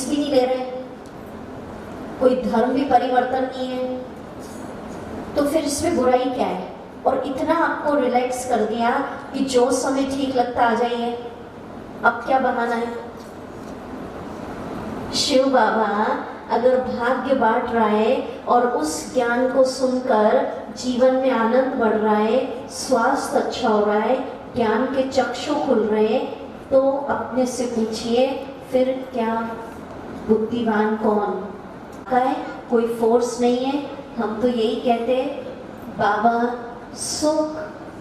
भी नहीं ले रहे, कोई धर्म भी परिवर्तन नहीं है, तो फिर इसमें बुराई क्या है? और इतना आपको रिलैक्स कर दिया कि जो समय ठीक लगता आ जाइए, अब क्या बहाना है? शिव बाबा अगर भाग्य बांट रहा है और उस ज्ञान को सुनकर जीवन में आनंद बढ़ रहा है, स्वास्थ्य अच्छा हो रहा है, ज्ञान के चक्षु खुल रहे हैं, तो अपने से पूछिए फिर क्या बुद्धिमान कौन है? कोई फोर्स नहीं है। हम तो यही कहते हैं, बाबा सुख,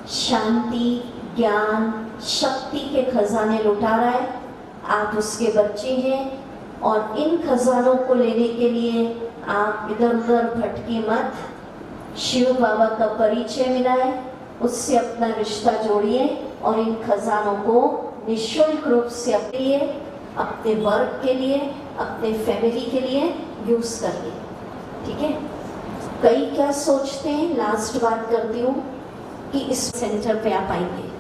शांति, ज्ञान, शक्ति के खजाने लुटा रहा है, आप उसके बच्चे हैं, और इन खजानों को लेने के लिए आप इधर उधर भटके मत। शिव बाबा का परिचय मिला है, उससे अपना रिश्ता जोड़िए और इन खजानों को निःशुल्क रूप से अपने वर्क के लिए, अपने फैमिली के लिए यूज करिए। ठीक है? कई क्या सोचते हैं, लास्ट बात करती हूँ, कि इस सेंटर पे आप आएंगे।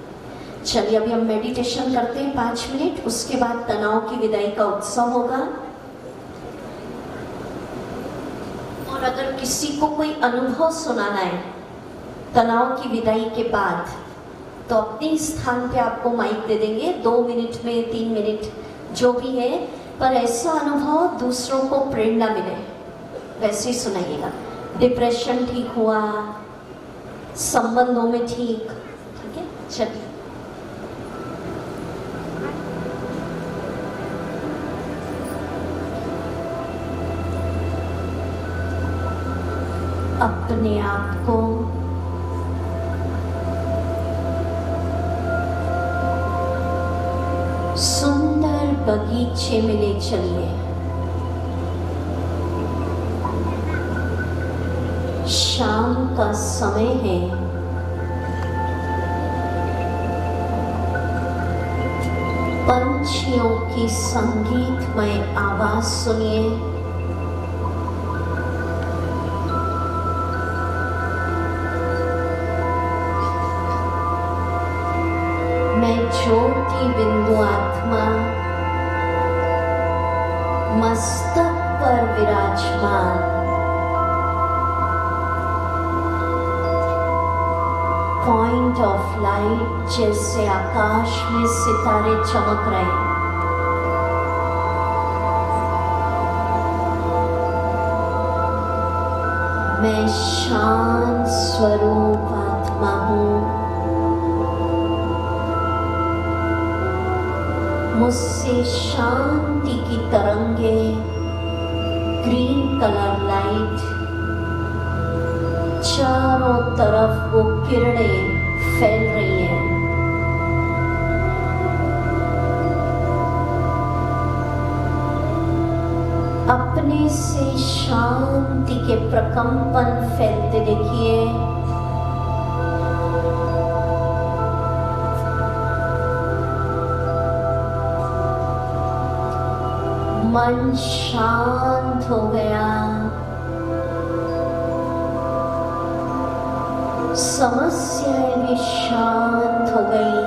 चलिए अभी हम मेडिटेशन करते हैं 5 मिनट, उसके बाद तनाव की विदाई का उत्सव होगा। और अगर किसी को कोई अनुभव सुनाना है तनाव की विदाई के बाद, तो अपने स्थान पे आपको माइक दे देंगे, 2 मिनट में 3 मिनट जो भी है, पर ऐसा अनुभव दूसरों को प्रेरणा मिले वैसे ही सुनाइएगा। डिप्रेशन ठीक हुआ, संबंधों में ठीक है? चलिए अपने आप को सुंदर बगीचे में ले चलिए। शाम का समय है, पंछियों की संगीतमय आवाज सुनिए। मैं ज्योति बिंदु आत्मा मस्तक पर विराजमान पॉइंट ऑफ लाइट, जैसे आकाश में सितारे चमक रहे हैं। मैं शांत स्वरूप आत्मा हूँ, मुझसे शांति की तरंगे, ग्रीन कलर लाइट, चारों तरफ वो किरणें फैल रही हैं। अपने से शांति के प्रकंपन फैलते देखिए। मन शांत हो गया, समस्याएं भी शांत हो गई।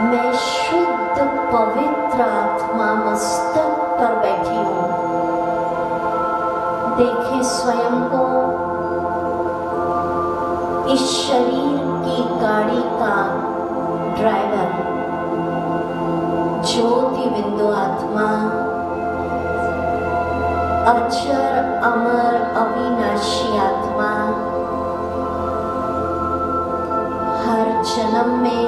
मैं शुद्ध पवित्र आत्मा मस्तक पर बैठी हूँ। देखें स्वयं को इस शरीर की गाड़ी का ड्राइवर, ज्योति बिंदु आत्मा, अजर अमर अविनाशी आत्मा। हर जन्म में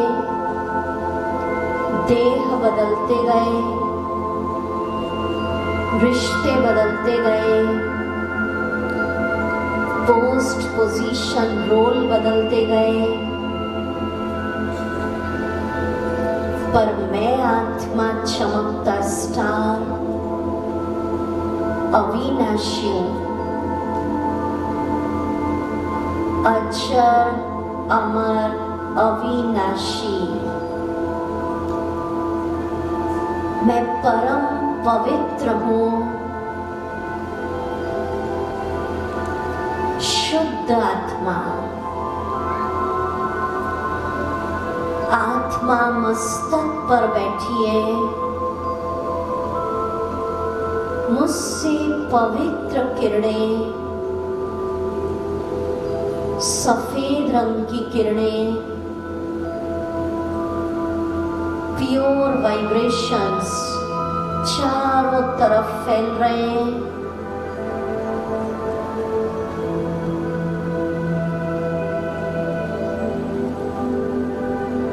देह बदलते गए, रिश्ते बदलते गए, पोस्ट पोजीशन रोल बदलते गए, पर मैं आत्मा चमकता स्टार अविनाशी, अजर अमर अविनाशी। मैं परम पवित्र हूँ, शुद्ध आत्मा। आत्मा मस्तक पर बैठी है। मुझसे पवित्र किरणें, सफेद रंग की किरणें, प्योर वाइब्रेशंस चारों तरफ फैल रहे हैं।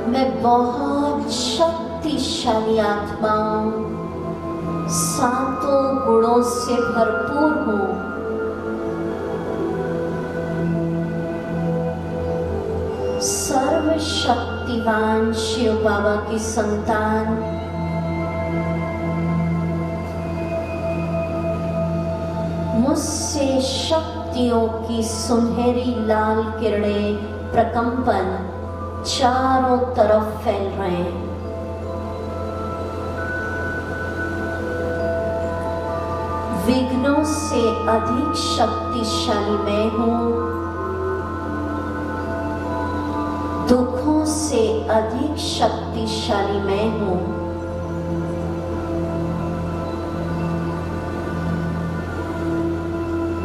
मैं बहुत शक्तिशाली आत्मा हूं, सातों गुणों से भरपूर हूं। सर्वशक्तिवान शिव बाबा की संतान, मुझसे शक्तियों की सुनहरी लाल किरणें प्रकंपन चारों तरफ फैल रहे हैं। विघ्नों से अधिक शक्तिशाली मैं हूं, दुखों से अधिक शक्तिशाली मैं हूं।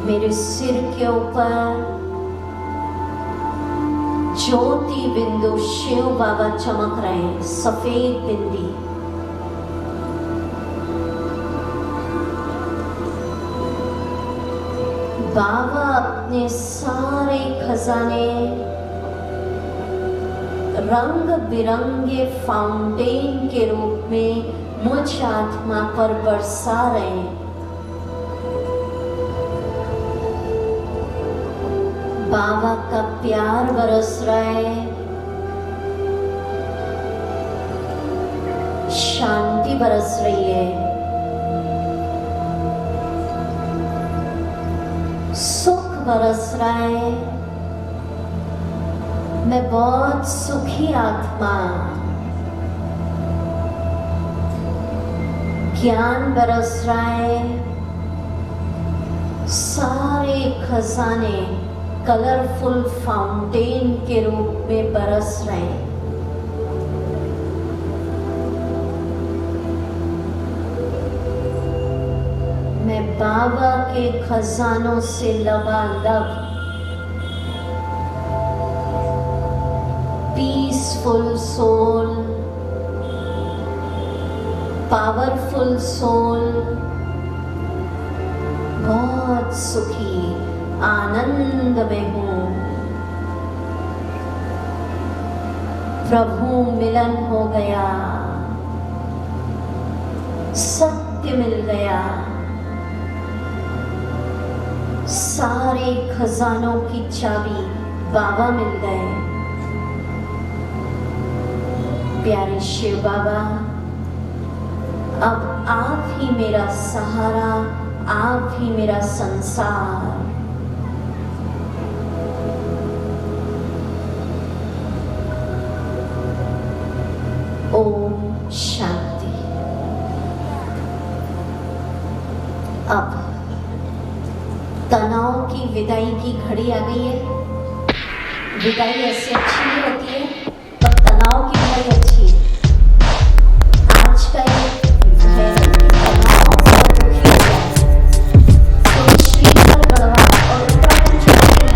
मेरे सिर के ऊपर ज्योति बिंदु शिव बाबा चमक रहे हैं, सफेद बिंदी। बाबा अपने सारे खजाने रंग बिरंगे फाउंटेन के रूप में मुझ आत्मा पर बरसा रहे हैं। बाबा का प्यार बरस रहा है, शांति बरस रही है, सुख बरस रहा है। मैं बहुत सुखी आत्मा, ज्ञान बरस रहा है, सारे खजाने कलरफुल फाउंटेन के रूप में बरस रहे हैं। मैं बाबा के खजानों से लबालब पीसफुल सोल, पावरफुल सोल, बहुत सुखी आनंद में हूं। प्रभु मिलन हो गया, सत्य मिल गया, सारे खजानों की चाबी बाबा मिल गए। प्यारे शिव बाबा, अब आप ही मेरा सहारा, आप ही मेरा संसार। ओम शांति। अब तनाव की विदाई की घड़ी आ गई है। विदाई ऐसे अच्छी नहीं होती है, पर तनाव की विदाई अच्छी है। आज का ये है तनाव और दुखी हो जाए तो श्रीधर गढ़वाल और उत्तराखंड चुनाव में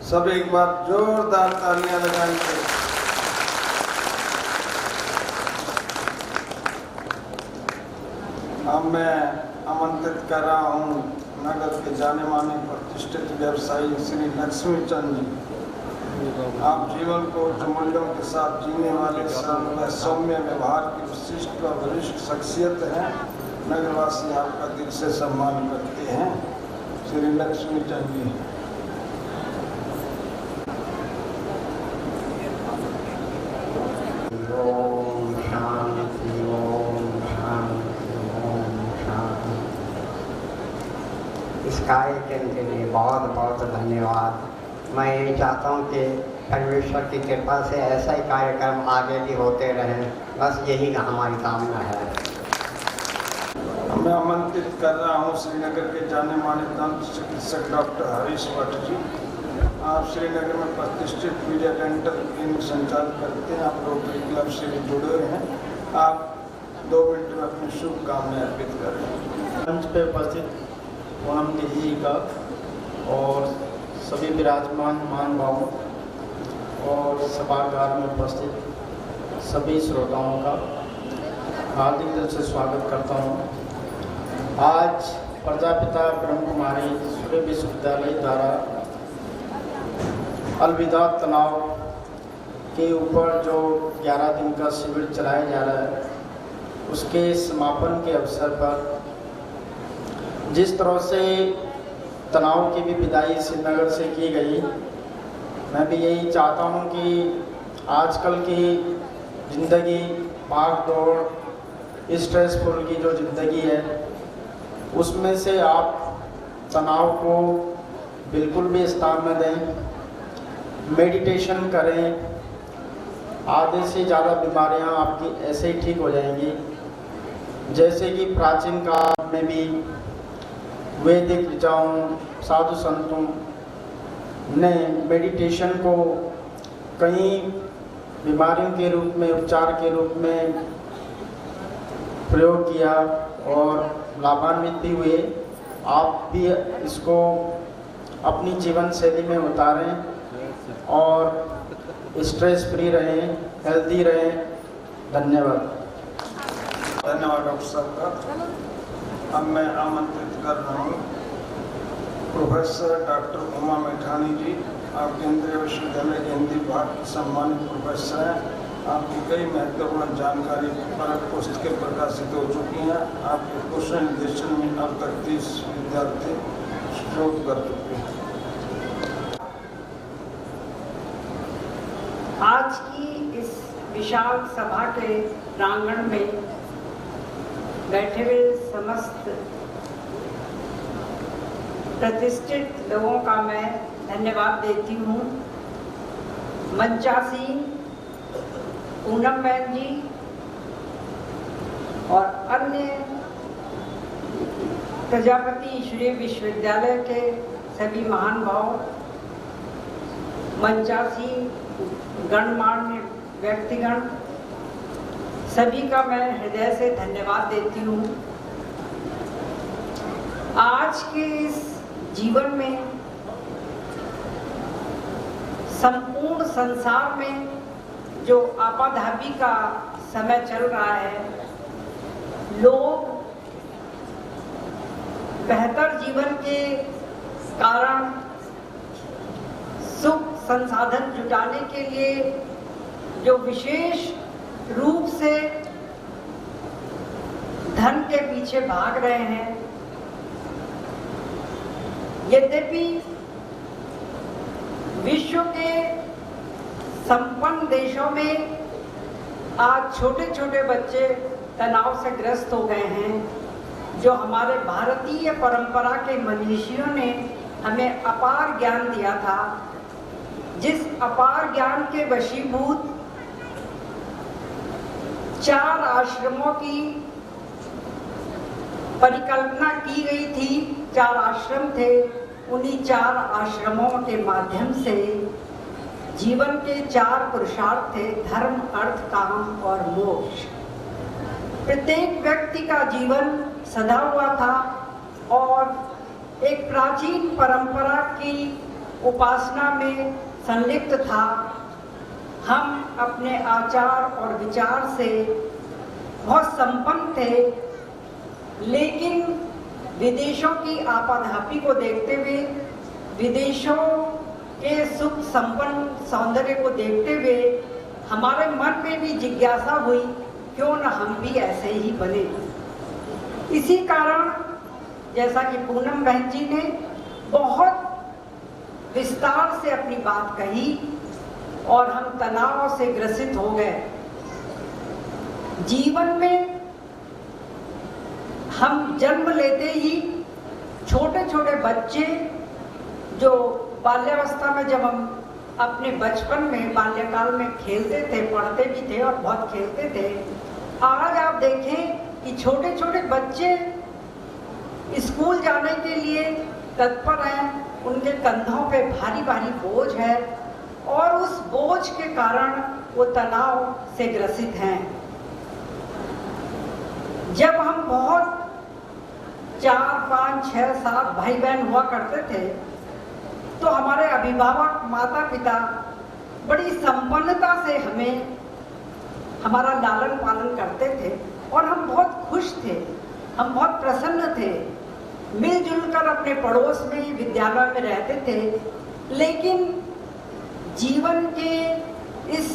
सब एक बार जोरदार तालियां लगाएंगे। अब मैं आमंत्रित कर रहा हूँ नगर के जाने माने प्रतिष्ठित व्यवसायी श्री लक्ष्मी चंद जी। आप जीवन को उच्च मूल्यों के साथ जीने वाले सौम्य व्यवहार की विशिष्ट व वरिष्ठ शख्सियत हैं। नगरवासी आपका दिल से सम्मान करते हैं। श्री लक्ष्मी चंद जी। ओम शांति, ओम शांति, ओम शांति। इस कार्यक्रम के लिए बहुत बहुत धन्यवाद। मैं ये चाहता हूँ कि परमेश्वर की कृपा से ऐसा ही कार्यक्रम आगे भी होते रहें, बस यही हमारी कामना है। मैं आमंत्रित कर रहा हूँ श्रीनगर के जाने माने दंत चिकित्सक डॉक्टर हरीश भट्ट जी। आप श्रीनगर में प्रतिष्ठित पीडिया डेंटल क्लिनिक संचालित करते हैं। आप रोटरी क्लब से भी जुड़े हुए हैं। आप 2 मिनट में अपनी शुभकामनाएं अर्पित करें। मंच पर उपस्थित पूनम जी का और सभी विराजमान महानुभावों और सभागार में उपस्थित सभी श्रोताओं का हार्दिक दिल से स्वागत करता हूँ। आज प्रजापिता ब्रह्म कुमारी सूर्य विश्वविद्यालय द्वारा अलविदा तनाव के ऊपर जो 11 दिन का शिविर चलाया जा रहा है, उसके समापन के अवसर पर जिस तरह से तनाव की भी विदाई श्रीनगर से की गई, मैं भी यही चाहता हूं कि आजकल की ज़िंदगी भाग दौड़ स्ट्रेसफुल की जो ज़िंदगी है, उसमें से आप तनाव को बिल्कुल भी स्थान न दें। मेडिटेशन करें। आधे से ज़्यादा बीमारियां आपकी ऐसे ही ठीक हो जाएंगी। जैसे कि प्राचीन काल में भी वैदिक ऋचाओं, साधु संतों ने मेडिटेशन को कई बीमारियों के रूप में, उपचार के रूप में प्रयोग किया और लाभान्वित भी हुए। आप भी इसको अपनी जीवन शैली में उतारें और स्ट्रेस फ्री रहें, हेल्दी रहें। धन्यवाद। धन्यवाद डॉक्टर साहब का। अब मैं आमंत्रित कर रहा हूँ प्रोफेसर डॉक्टर उमा मेठानी जी। आप केंद्रीय विश्वविद्यालय के हिंदी विभाग के सम्मानित प्रोफेसर हैं। आपकी कई महत्वपूर्ण जानकारी पर पुस्तकें प्रकाशित हो चुकी हैं। आपके क्वेश्चन निर्देशन में अब तक 30 विद्यार्थी शोध कर चुके हैं। आज की इस विशाल सभा के प्रांगण में बैठे हुए समस्त प्रतिष्ठित लोगों का मैं धन्यवाद देती हूँ। मंचासीन पूनम बहन जी और अन्य प्रजापति ईश्वरीय विश्वविद्यालय के सभी महानुभाव, मंचासीन गणमान्य व्यक्तिगण, सभी का मैं हृदय से धन्यवाद देती हूँ। आज के इस जीवन में संपूर्ण संसार में जो आपाधापी का समय चल रहा है, लोग बेहतर जीवन के कारण सुख संसाधन जुटाने के लिए जो विशेष रूप से धन के पीछे भाग रहे हैं। यद्यपि विश्व के संपन्न देशों में आज छोटे छोटे बच्चे तनाव से ग्रस्त हो गए हैं, जो हमारे भारतीय परंपरा के मनीषियों ने हमें अपार ज्ञान दिया था, जिस अपार ज्ञान के वशीभूत 4 आश्रमों की परिकल्पना की गई थी। 4 आश्रम थे। उन्हीं 4 आश्रमों के माध्यम से जीवन के 4 पुरुषार्थ थे: धर्म, अर्थ, काम और मोक्ष। प्रत्येक व्यक्ति का जीवन सधा हुआ था और एक प्राचीन परंपरा की उपासना में संलिप्त था। हम अपने आचार और विचार से बहुत संपन्न थे, लेकिन विदेशों की आपाधापी को देखते हुए, विदेशों के सुख संपन्न सौंदर्य को देखते हुए हमारे मन में भी जिज्ञासा हुई, क्यों न हम भी ऐसे ही बने। इसी कारण जैसा कि पूनम बहन जी ने बहुत विस्तार से अपनी बात कही और हम तनाव से ग्रसित हो गए। जीवन में हम जन्म लेते ही छोटे छोटे बच्चे जो बाल्यावस्था में, जब हम अपने बचपन में बाल्यकाल में खेलते थे, पढ़ते भी थे और बहुत खेलते थे, आज आप देखें कि छोटे छोटे बच्चे स्कूल जाने के लिए तत्पर हैं, उनके कंधों पे भारी भारी बोझ है और उस बोझ के कारण वो तनाव से ग्रसित हैं। जब हम बहुत 4, 5, 6, 7 भाई बहन हुआ करते थे तो हमारे अभिभावक माता पिता बड़ी संपन्नता से हमें हमारा लालन पालन करते थे और हम बहुत खुश थे, हम बहुत प्रसन्न थे, मिलजुल कर अपने पड़ोस में विद्यालय में रहते थे। लेकिन जीवन के इस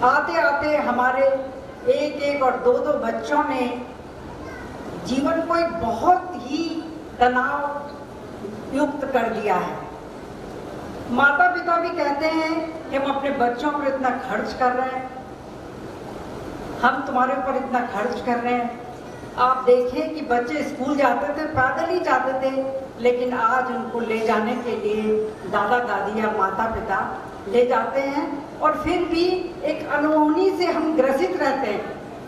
आते आते हमारे 1-1 और 2-2 बच्चों ने जीवन को एक बहुत ही तनाव युक्त कर दिया है। माता पिता भी कहते हैं कि हम अपने बच्चों पर इतना खर्च कर रहे हैं, हम तुम्हारे ऊपर इतना खर्च कर रहे हैं। आप देखें कि बच्चे स्कूल जाते थे, पैदल ही जाते थे, लेकिन आज उनको ले जाने के लिए दादा दादी या माता पिता ले जाते हैं और फिर भी एक अनहोनी से हम ग्रसित रहते हैं।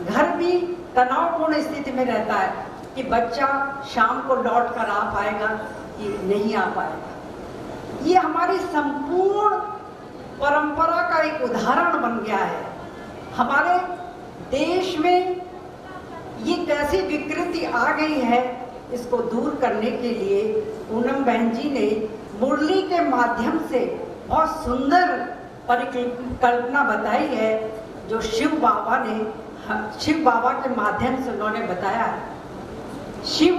घर भी तनावपूर्ण स्थिति में रहता है कि बच्चा शाम को लौट कर आ पाएगा कि नहीं आ पाएगा। ये हमारी संपूर्ण परंपरा का एक उदाहरण बन गया है। हमारे देश में ये कैसी विकृति आ गई है, इसको दूर करने के लिए पूनम बहन जी ने मुरली के माध्यम से बहुत सुंदर परिकल्पना बताई है, जो शिव बाबा के माध्यम से उन्होंने बताया है। शिव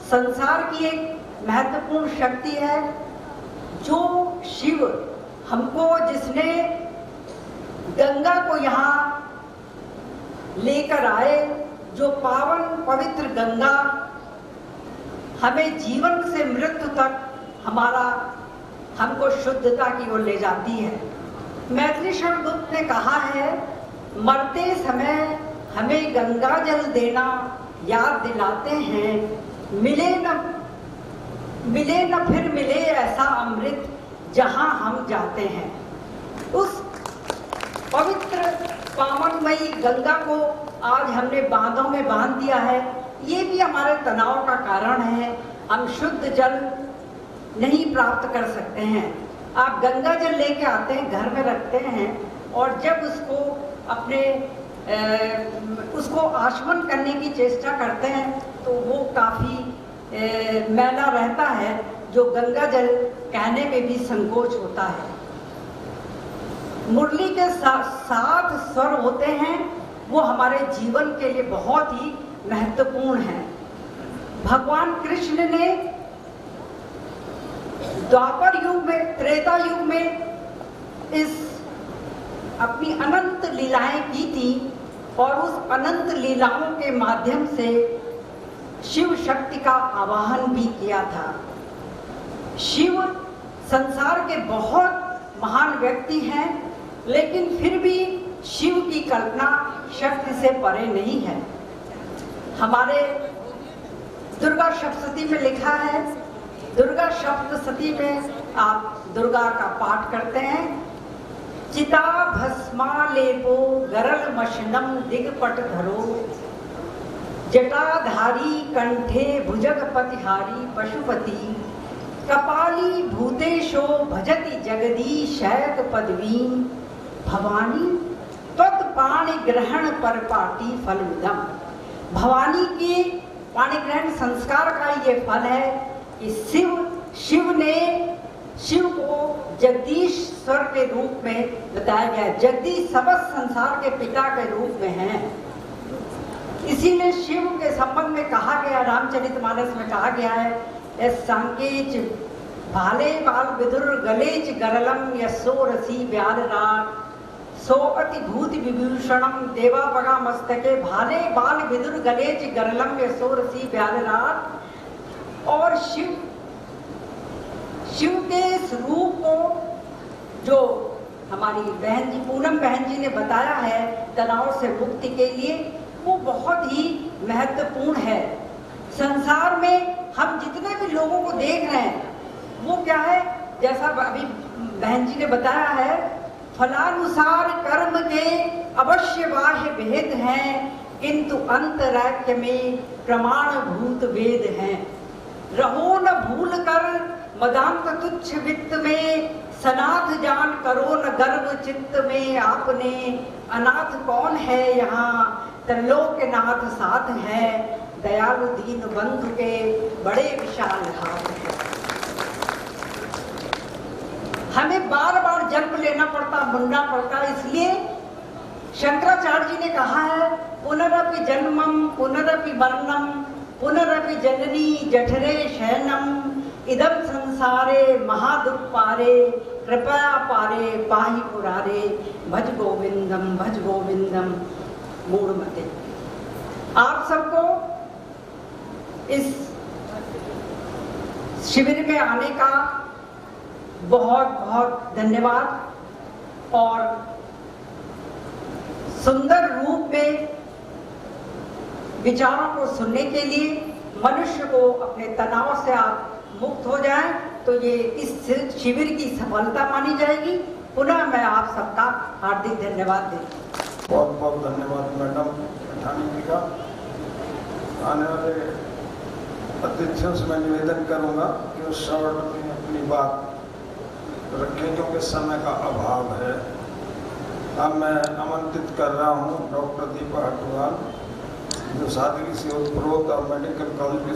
संसार की एक महत्वपूर्ण शक्ति है। जो शिव हमको, जिसने गंगा को यहाँ लेकर आए, जो पावन पवित्र गंगा हमें जीवन से मृत्यु तक हमको शुद्धता की ओर ले जाती है। मैथिली शरण गुप्त ने कहा है, मरते समय हमें गंगा जल देना याद दिलाते हैं, मिले न फिर मिले ऐसा अमृत जहां हम जाते हैं। उस पवित्र पावनमयी गंगा को आज हमने बांधों में बांध दिया है। ये भी हमारे तनाव का कारण है। हम शुद्ध जल नहीं प्राप्त कर सकते हैं। आप गंगा जल लेके आते हैं, घर में रखते हैं और जब उसको आचमन करने की चेष्टा करते हैं तो वो काफ़ी मैला रहता है, जो गंगा जल कहने में भी संकोच होता है। मुरली के 7 स्वर होते हैं, वो हमारे जीवन के लिए बहुत ही महत्वपूर्ण हैं। भगवान कृष्ण ने द्वापर युग में, त्रेता युग में इस अपनी अनंत लीलाएं की थी और उस अनंत लीलाओं के माध्यम से शिव शक्ति का आवाहन भी किया था। शिव संसार के बहुत महान व्यक्ति हैं, लेकिन फिर भी शिव की कल्पना शक्ति से परे नहीं है। हमारे दुर्गा सप्तशती में लिखा है, दुर्गा सप्तशती में आप दुर्गा का पाठ करते हैं, चिता भस्मालेपो गरल मशनम दिगपट धरो, जटाधारी कंठे भुजगपतिहारी पशुपति, कपाली भूतेशो भजति जगदीशैक पदवी, भवानी त्वत्पाणि ग्रहण परपाटी फलुदम। भवानी के पाणी ग्रहण संस्कार का ये फल है कि शिव ने शिव को जगदीश्वर के रूप में बताया गया है। जगदीश समस्त संसार के पिता के रूप में हैं। इसीलिए शिव के संबंध में कहा गया, रामचरितमानस में कहा गया है, सांकेच भाले बाल विदुर गलेच गरलम यशो रसी व्याल राग सो अति भूत विभूषणम देवा बगा मस्तके भाले बाल विदुर गलेच गरलम यशो रसी व्याल राग। और शिव के स्वरूप को जो हमारी बहन जी पूनम बहन जी ने बताया है तनाव से मुक्ति के लिए, वो बहुत ही महत्वपूर्ण है। संसार में हम जितने भी लोगों को देख रहे हैं वो क्या है, जैसा अभी बहन जी ने बताया है, फलानुसार कर्म के अवश्य बाह्य भेद हैं, किंतु अंतरैक्य में प्रमाण भूत वेद हैं। रहो न भूल कर मदांत तुच्छ वित्त में, सनाथ जान करो न गर्व चित्त में। आपने अनाथ कौन है यहाँ, त्रिलोकनाथ साथ है, दयालु दीन बंधु के बड़े विशाल हाथ है। हमें बार बार जन्म लेना पड़ता, मरना पड़ता, इसलिए शंकराचार्य जी ने कहा है, पुनरपि जन्मम पुनरपि मरणम पुनरपि जननी जठरे शयनम, इदम संसारे महादुःपारे कृपया पारे पाहि पुरारे, भज गोविंदम मूढ़मते। आप सबको इस शिविर में आने का बहुत बहुत धन्यवाद और सुंदर रूप में विचारों को सुनने के लिए, मनुष्य को अपने तनाव से आप मुक्त हो जाएं, तो ये इस शिविर की सफलता मानी जाएगी। पुनः मैं आप सबका हार्दिक धन्यवाद देती हूँ। बहुत बहुत धन्यवाद मैडम मैठानी जी का। आने वाले अतिथियों से मैं निवेदन करूंगा कि उस शरण में अपनी बात रखें, क्योंकि समय का अभाव है। अब मैं आमंत्रित कर रहा हूं डॉक्टर दीपा हटवाल, जो सादगी से उत्प्रोत और मेडिकल कॉलेज के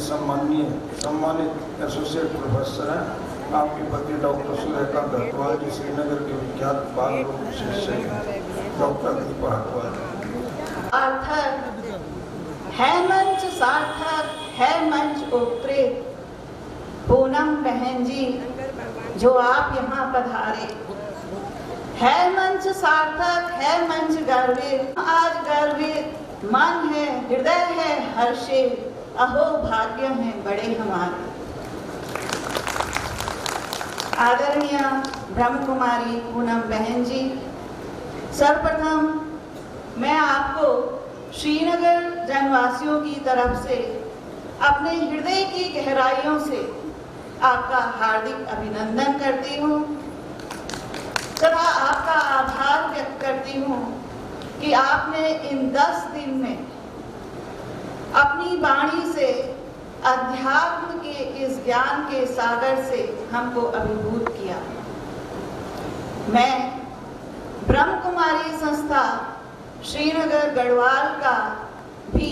सम्मानित एसोसिएट प्रोफेसर हैं। आपके पति डॉक्टर सूर्यकांत हटवाल जी श्रीनगर के विख्यात बाल रोग विशेषज्ञ डॉक्टर दीपा हटवाल। सार्थक है मंच, सार्थक है मंच उपकृत, पूनम बहन जी जो आप यहाँ पधारे। है मंच सार्थक, है मंच गर्वित, आज गर्वित मन है, हृदय है हर्षित, अहो भाग्य हैं बड़े हमारे। आदरणीय ब्रह्म कुमारी पूनम बहन जी, सर्वप्रथम मैं आपको श्रीनगर जनवासियों की तरफ से अपने हृदय की गहराइयों से आपका हार्दिक अभिनंदन करती हूँ तथा आपका आभार व्यक्त करती हूँ कि आपने इन 10 दिन में अपनी वाणी से अध्यात्म के इस ज्ञान के सागर से हमको अभिभूत किया। मैं ब्रह्म कुमारी संस्था श्रीनगर गढ़वाल का भी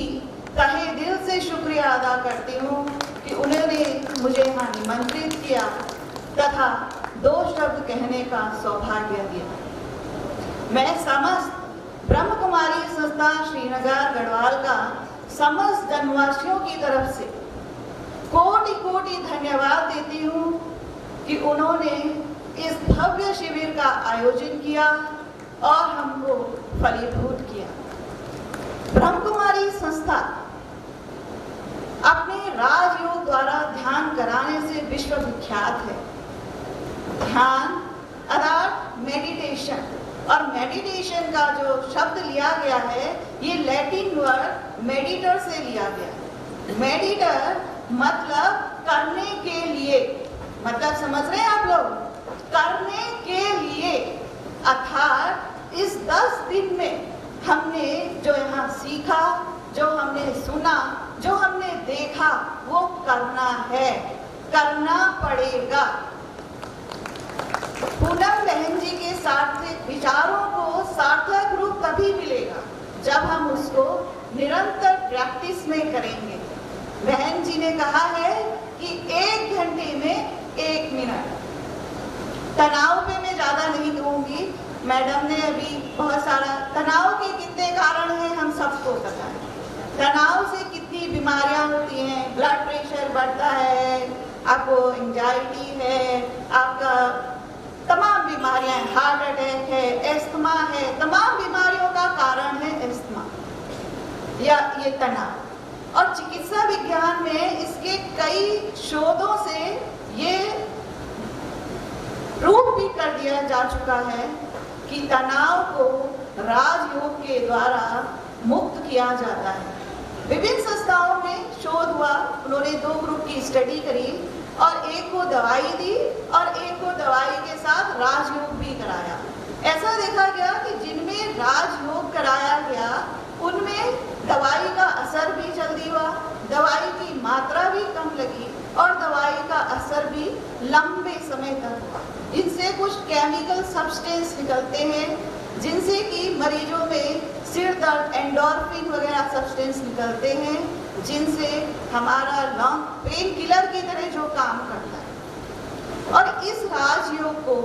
तहे दिल से शुक्रिया अदा करती हूँ कि उन्होंने मुझे यहाँ निमंत्रित किया तथा 2 शब्द कहने का सौभाग्य दिया। मैं समस्त ब्रह्म कुमारी संस्था श्रीनगर गढ़वाल का समस्त जनवासियों की तरफ से कोटि कोटि धन्यवाद देती हूँ कि उन्होंने इस भव्य शिविर का आयोजन किया और हमको फलीभूत किया। ब्रह्म कुमारी संस्था अपने राजयोग द्वारा ध्यान कराने से विश्व विख्यात है। ध्यान अर्थात मेडिटेशन, और मेडिटेशन का जो शब्द लिया गया है ये लैटिन वर्ड मेडिटर से लिया गया है। मेडिटर मतलब करने के लिए, मतलब समझ रहे हैं आप लोग, करने के लिए। अर्थात इस 10 दिन में हमने जो यहाँ सीखा, जो हमने सुना, जो हमने देखा, वो करना है, करना पड़ेगा। पूनम बहन जी के सार्थक विचारों को सार्थक रूप तभी मिलेगा जब हम उसको निरंतर प्रैक्टिस में करेंगे। बहन जी ने कहा है कि 1 घंटे में 1 मिनट, तनाव पे मैं ज़्यादा नहीं कहूँगी, मैडम ने अभी बहुत सारा तनाव के कितने कारण हैं हम सबको पता है। तनाव से कितनी बीमारियां होती हैं, ब्लड प्रेशर बढ़ता है, आपको एंजाइटी है, आपका तमाम बीमारियां, हार्ट अटैक है, एस्थमा है, तमाम बीमारियों का कारण है एस्थमा या ये तनाव। और चिकित्सा विज्ञान में इसके कई शोधों से ये प्रूव भी कर दिया जा चुका है कि तनाव को राजयोग के द्वारा मुक्त किया जाता है। विभिन्न संस्थाओं में शोध हुआ, उन्होंने 2 ग्रुप की स्टडी करी और एक को दवाई दी और एक को दवाई के साथ राजयोग भी कराया। ऐसा देखा गया कि जिनमें राजयोग कराया गया उनमें दवाई का असर भी जल्दी हुआ, दवाई की मात्रा भी कम लगी और दवाई का असर भी लंबे समय तक हुआ। इनसे कुछ केमिकल सब्सटेंस निकलते हैं जिनसे कि मरीजों में सिर दर्द, एंडोर्फिन वगैरह सब्सटेंस निकलते हैं जिनसे हमारा लंग पेन किलर की तरह जो काम करता है। और इस राजयोग को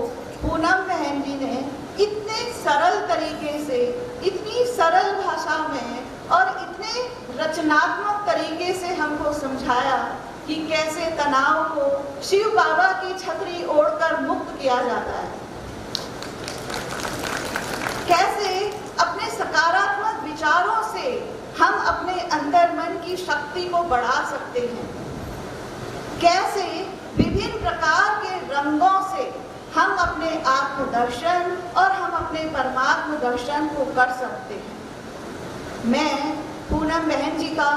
पूनम बहन जी ने इतने सरल तरीके से, इतनी सरल भाषा में और इतने रचनात्मक तरीके से हमको समझाया कि कैसे तनाव को शिव बाबा की छतरी ओढ़कर मुक्त किया जाता है, कैसे अपने सकारात्मक विचारों से हम अपने अंदर मन की शक्ति को बढ़ा सकते हैं, कैसे विभिन्न प्रकार के रंगों से हम अपने आत्मदर्शन और हम अपने परमात्म दर्शन को कर सकते हैं। मैं पूनम बहन जी का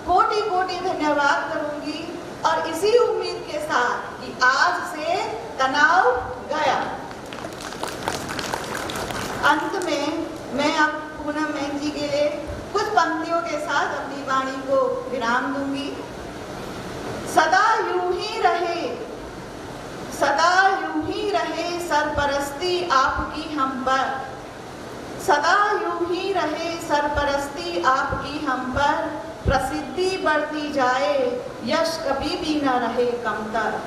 कोटि कोटि धन्यवाद करूंगी और इसी उम्मीद के साथ कि आज से तनाव गया। अंत में मैं अब पूनम बहन जी के लिए कुछ पंक्तियों के साथ अपनी वाणी को विराम दूंगी। सदा यूं ही रहे, सदा यूं ही रहे सरपरस्ती आपकी हम पर, सदा यूं ही रहे सरपरस्ती आपकी हम पर, प्रसिद्धि बढ़ती जाए यश कभी भी न रहे कमतर।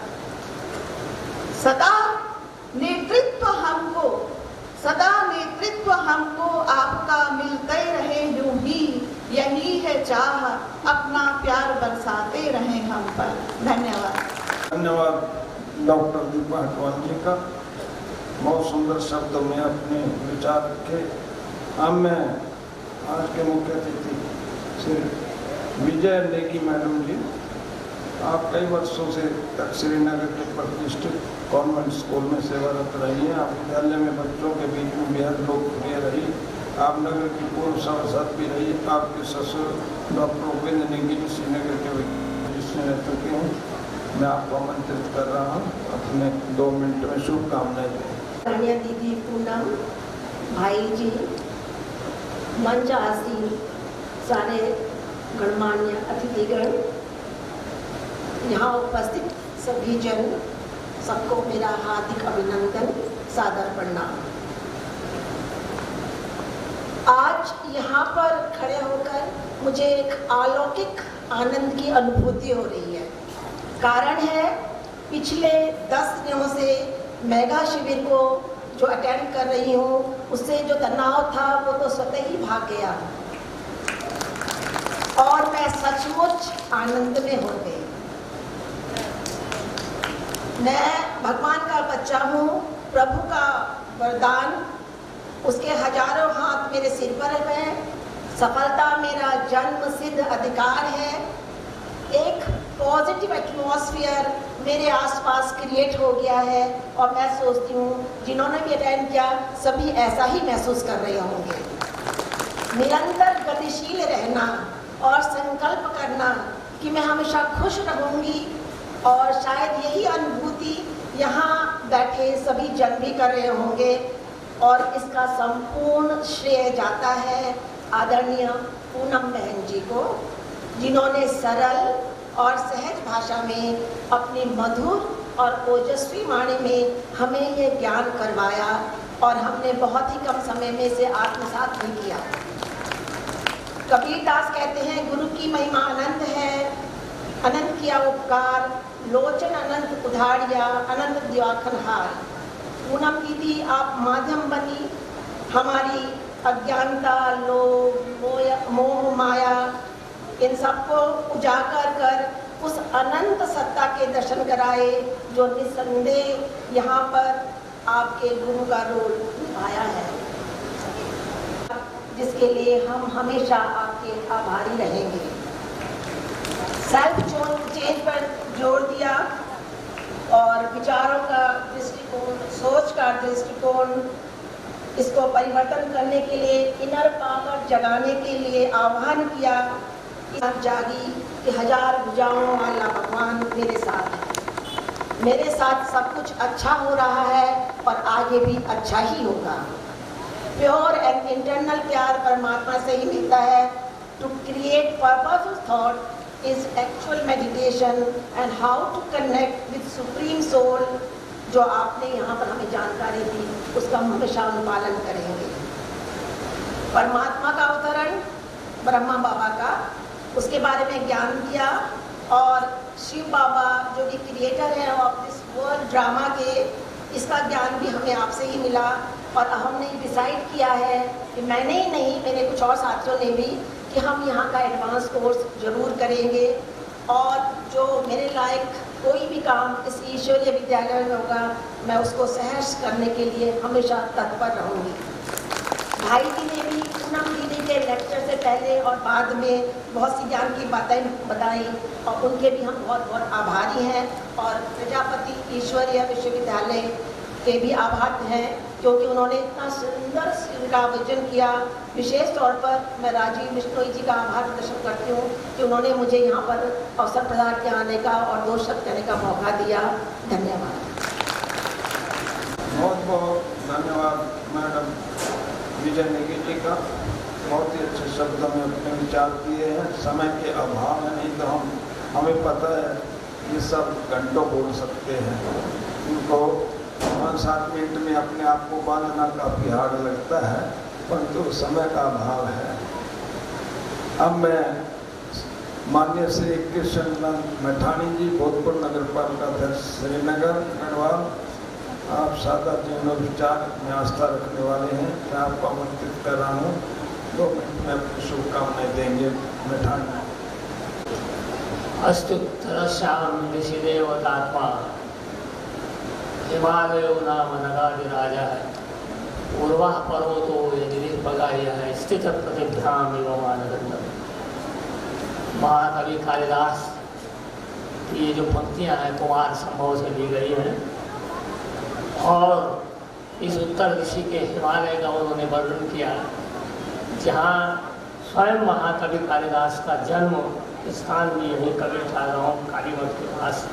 सदा नेतृत्व हमको, सदा नेतृत्व हमको आपका मिलते रहे यूं ही, यही है चाह अपना प्यार बरसाते रहे हम पर। धन्यवाद। धन्यवाद डॉक्टर दीपा हटवाल जी का, बहुत सुंदर शब्दों में अपने विचार रखे। अब मैं आज के मुख्य अतिथि श्री विजय नेगी मैडम जी, आप कई वर्षों से तक श्रीनगर के प्रतिष्ठित कॉन्वेंट स्कूल में सेवारत रही हैं। आप विद्यालय में बच्चों के बीच में बेहद लोकप्रिय रही। आप नगर की पूर्व सभासद भी रही। आपके ससुर डॉक्टर उपेंद्र नेगी जी श्रीनगर के विजिशन रह चुके हैं। मैं आपको आमंत्रित कर रहा हूँ, अपने 2 मिनट में शुभकामनाएं दें। कन्या दीदी पूनम, भाई जी, मंच आसीन सारे गणमान्य अतिथिगण, यहाँ उपस्थित सभी जन, सबको मेरा हार्दिक अभिनंदन, सादर प्रणाम। आज यहाँ पर खड़े होकर मुझे एक अलौकिक आनंद की अनुभूति हो रही है। कारण है पिछले 10 दिनों से मेगा शिविर को जो अटेंड कर रही हूँ, उससे जो तनाव था वो तो स्वतः ही भाग गया और मैं सचमुच आनंद में हो गई। मैं भगवान का बच्चा हूँ, प्रभु का वरदान, उसके हजारों हाथ मेरे सिर पर है। सफलता मेरा जन्म सिद्ध अधिकार है। एक पॉजिटिव एटमॉस्फेयर मेरे आसपास क्रिएट हो गया है और मैं सोचती हूँ जिन्होंने भी अटेंड किया सभी ऐसा ही महसूस कर रहे होंगे। निरंतर गतिशील रहना और संकल्प करना कि मैं हमेशा खुश रहूँगी, और शायद यही अनुभूति यहाँ बैठे सभी जन भी कर रहे होंगे, और इसका संपूर्ण श्रेय जाता है आदरणीय पूनम बहन जी को, जिन्होंने सरल और सहज भाषा में अपनी मधुर और ओजस्वी वाणी में हमें ये ज्ञान करवाया और हमने बहुत ही कम समय में इसे आत्मसात भी किया। कबीरदास कहते हैं गुरु की महिमा अनंत है, अनंत किया उपकार, लोचन अनंत उधारिया, अनंत दिवाखन हार। पूनम दीदी आप माध्यम बनी हमारी अज्ञानता, लोभ, मोह, माया इन सबको उजागर कर उस अनंत सत्ता के दर्शन कराए जो निसंदेह यहाँ पर आपके गुरु का रोल निभाया है, जिसके लिए हम हमेशा आपके आभारी रहेंगे। सेल्फ चेंज पर जोर दिया और विचारों का दृष्टिकोण, सोच का दृष्टिकोण, इसको परिवर्तन करने के लिए, इनर पावर जगाने के लिए आह्वान किया। जागी कि हजार भुजाओं वाला भगवान मेरे साथ है, मेरे साथ सब कुछ अच्छा हो रहा है और आगे भी अच्छा ही होगा। प्योर एंड इंटरनल प्यार परमात्मा से ही मिलता है। To create purpose of thought is actual meditation and how to connect with supreme soul, जो आपने यहाँ पर हमें जानकारी दी उसका हम हमेशा अनुपालन करेंगे। परमात्मा का अवतरण ब्रह्मा बाबा का, उसके बारे में ज्ञान दिया और शिव बाबा जो कि क्रिएटर हैं ऑफ दिस वर्ल्ड ड्रामा के, इसका ज्ञान भी हमें आपसे ही मिला। और हमने डिसाइड किया है कि मैंने ही नहीं, मेरे कुछ और साथियों ने भी, कि हम यहाँ का एडवांस कोर्स जरूर करेंगे और जो मेरे लायक कोई भी काम इस ईश्वरीय विद्यालय में होगा मैं उसको सहर्ष करने के लिए हमेशा तत्पर रहूँगी। भाई जी ने भी पूनम दीदी के लेक्चर से पहले और बाद में बहुत सी ज्ञान की बातें बताई और उनके भी हम बहुत बहुत आभारी हैं। और प्रजापति ईश्वरीय विश्वविद्यालय के भी आभार हैं क्योंकि उन्होंने इतना सुंदर उनका आयोजन किया। विशेष तौर पर मैं राजीव बिश्नोई जी का आभार प्रदर्शन करती हूँ कि उन्होंने मुझे यहाँ पर अवसर प्रदान किया आने का और 2 शब्द कहने का मौका दिया। धन्यवाद। बहुत बहुत धन्यवाद मैडम विजय नेगी जी का, बहुत ही अच्छे शब्दों में अपने विचार दिए हैं। समय के अभाव में नहीं तो हमें पता है ये सब घंटों बोल सकते हैं, इनको 5-7 मिनट में अपने आप को बांधना काफ़ी हार्ड लगता है, परंतु समय का अभाव है। अब मैं माननीय श्री कृष्ण मैठानी जी, भूतपूर्व नगर पालिका अध्यक्ष श्रीनगर गढ़वाल, आप सादा जीवन विचार में आस्था रखने वाले हैं, मैं आपको आमंत्रित कर रहा हूँ। 2 मिनट में अपनी शुभकामनाएं देंगे। मैठानी। अस्तुत्तरश्याम ऋषिदेवतात्मा हिमालयो नाम नगाधिराजः पूर्वः पर्वतो यदिर्पगायः स्थित प्रतिभ्याम एवं मानदंडम। महाकवि कालिदास की ये जो पंक्तियाँ हैं कुमार संभव से ली गई हैं और इस उत्तर ऋषि के हिमालय का उन्होंने वर्णन किया, जहाँ स्वयं महाकवि कालिदास का जन्म स्थान भी यही कबीर गाँव कालीमठ के पास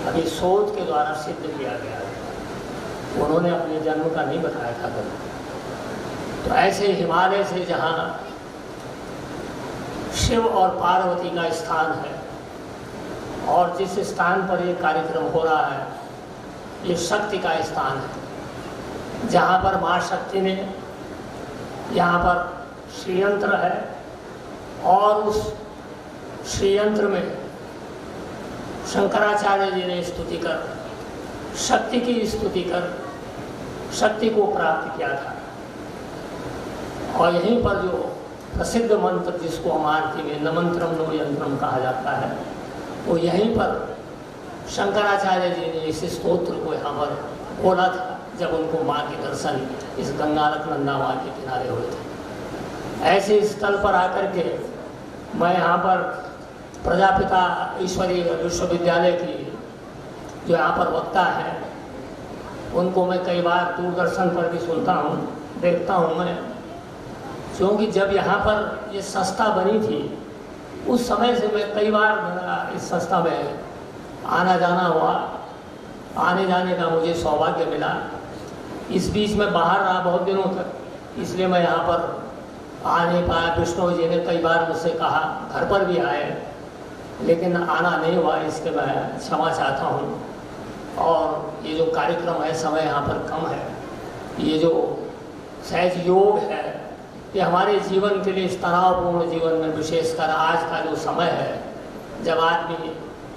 अभी शोध के द्वारा सिद्ध किया गया है। उन्होंने अपने जन्म का नहीं बताया था कभी। तो ऐसे हिमालय से जहाँ शिव और पार्वती का स्थान है और जिस स्थान पर ये कार्यक्रम हो रहा है ये शक्ति का स्थान है, जहाँ पर माँ शक्ति ने यहाँ पर श्रीयंत्र है और उस श्रीयंत्र में शंकराचार्य जी ने स्तुति कर, शक्ति की स्तुति कर शक्ति को प्राप्त किया था। और यहीं पर जो प्रसिद्ध मंत्र जिसको हम आरती में न मंत्रम नो यंत्रम कहा जाता है, वो यहीं पर शंकराचार्य जी ने इस स्तोत्र को यहाँ पर बोला था जब उनको माँ के दर्शन इस गंगा अलकनंदा माँ के किनारे हुए थे। ऐसे स्थल पर आकर के मैं यहाँ पर प्रजापिता ईश्वरीय विश्वविद्यालय की जो यहाँ पर वक्ता है उनको मैं कई बार दूरदर्शन पर भी सुनता हूँ, देखता हूँ मैं, क्योंकि जब यहाँ पर ये संस्था बनी थी उस समय से मैं कई बार मेरा इस संस्था में आना जाना हुआ, आने जाने का मुझे सौभाग्य मिला। इस बीच में बाहर रहा बहुत दिनों तक, इसलिए मैं यहाँ पर आ नहीं पाया। विष्णु जी ने कई बार मुझसे कहा, घर पर भी आए, लेकिन आना नहीं हुआ, इसके मैं क्षमा चाहता हूँ। और ये जो कार्यक्रम है, समय यहाँ पर कम है, ये जो सहज योग है ये हमारे जीवन के लिए, इस तनावपूर्ण जीवन में विशेषकर आज का जो समय है, जब आदमी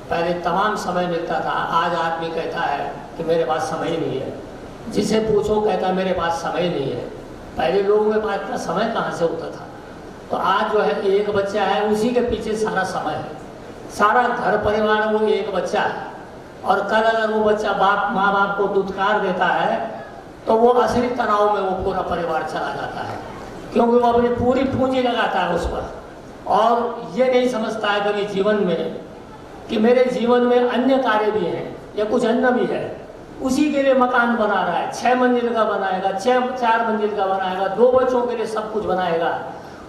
पहले तमाम समय मिलता था, आज आदमी कहता है कि मेरे पास समय नहीं है, जिसे पूछो कहता मेरे पास समय नहीं है। पहले लोगों के पास इतना समय कहाँ से होता था। तो आज जो है एक बच्चा है, उसी के पीछे सारा समय है, सारा घर परिवार वो एक बच्चा है। और कल अगर वो बच्चा माँ बाप को दुत्कार देता है तो वो असली तनाव में वो पूरा परिवार चला जाता है, क्योंकि वो अपनी पूरी पूंजी लगाता है उस पर और ये नहीं समझता है कभी जीवन में कि मेरे जीवन में अन्य कार्य भी हैं या कुछ अन्य भी है। उसी के लिए मकान बना रहा है, 6 मंजिल का बनाएगा, 4 मंजिल का बनाएगा, 2 बच्चों के लिए सब कुछ बनाएगा,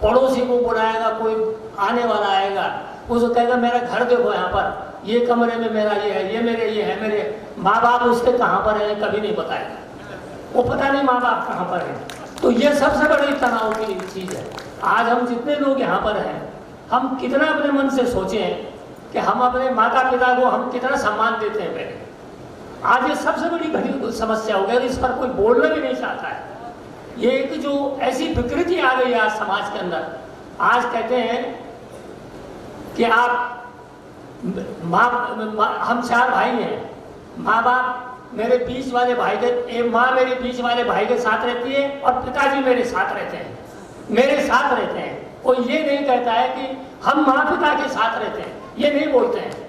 पड़ोसी को बुलाएगा, कोई आने वाला आएगा, उसको कहेगा मेरा घर देखो यहाँ पर, ये कमरे में मेरा ये है, ये मेरे ये है। मेरे माँ बाप उसके कहाँ पर है कभी नहीं बताएगा, वो पता नहीं माँ बाप कहाँ पर है। तो ये सबसे बड़ी तनाव की चीज़ है। आज हम जितने लोग यहाँ पर हैं, हम कितना अपने मन से सोचें कि हम अपने माता पिता को हम कितना सम्मान देते हैं पहले। आज ये सबसे बड़ी घड़ी समस्या हो गई, इस पर कोई बोलना भी नहीं चाहता है। ये एक जो ऐसी विकृति आ गई है आज समाज के अंदर। आज कहते हैं कि आप हम 4 भाई हैं, माँ बाप मेरे बीच वाले भाई के माँ मेरे बीच वाले भाई के साथ रहती है और पिताजी मेरे साथ रहते हैं, मेरे साथ रहते हैं। कोई ये नहीं कहता है कि हम माँ पिता के साथ रहते हैं, ये नहीं बोलते हैं।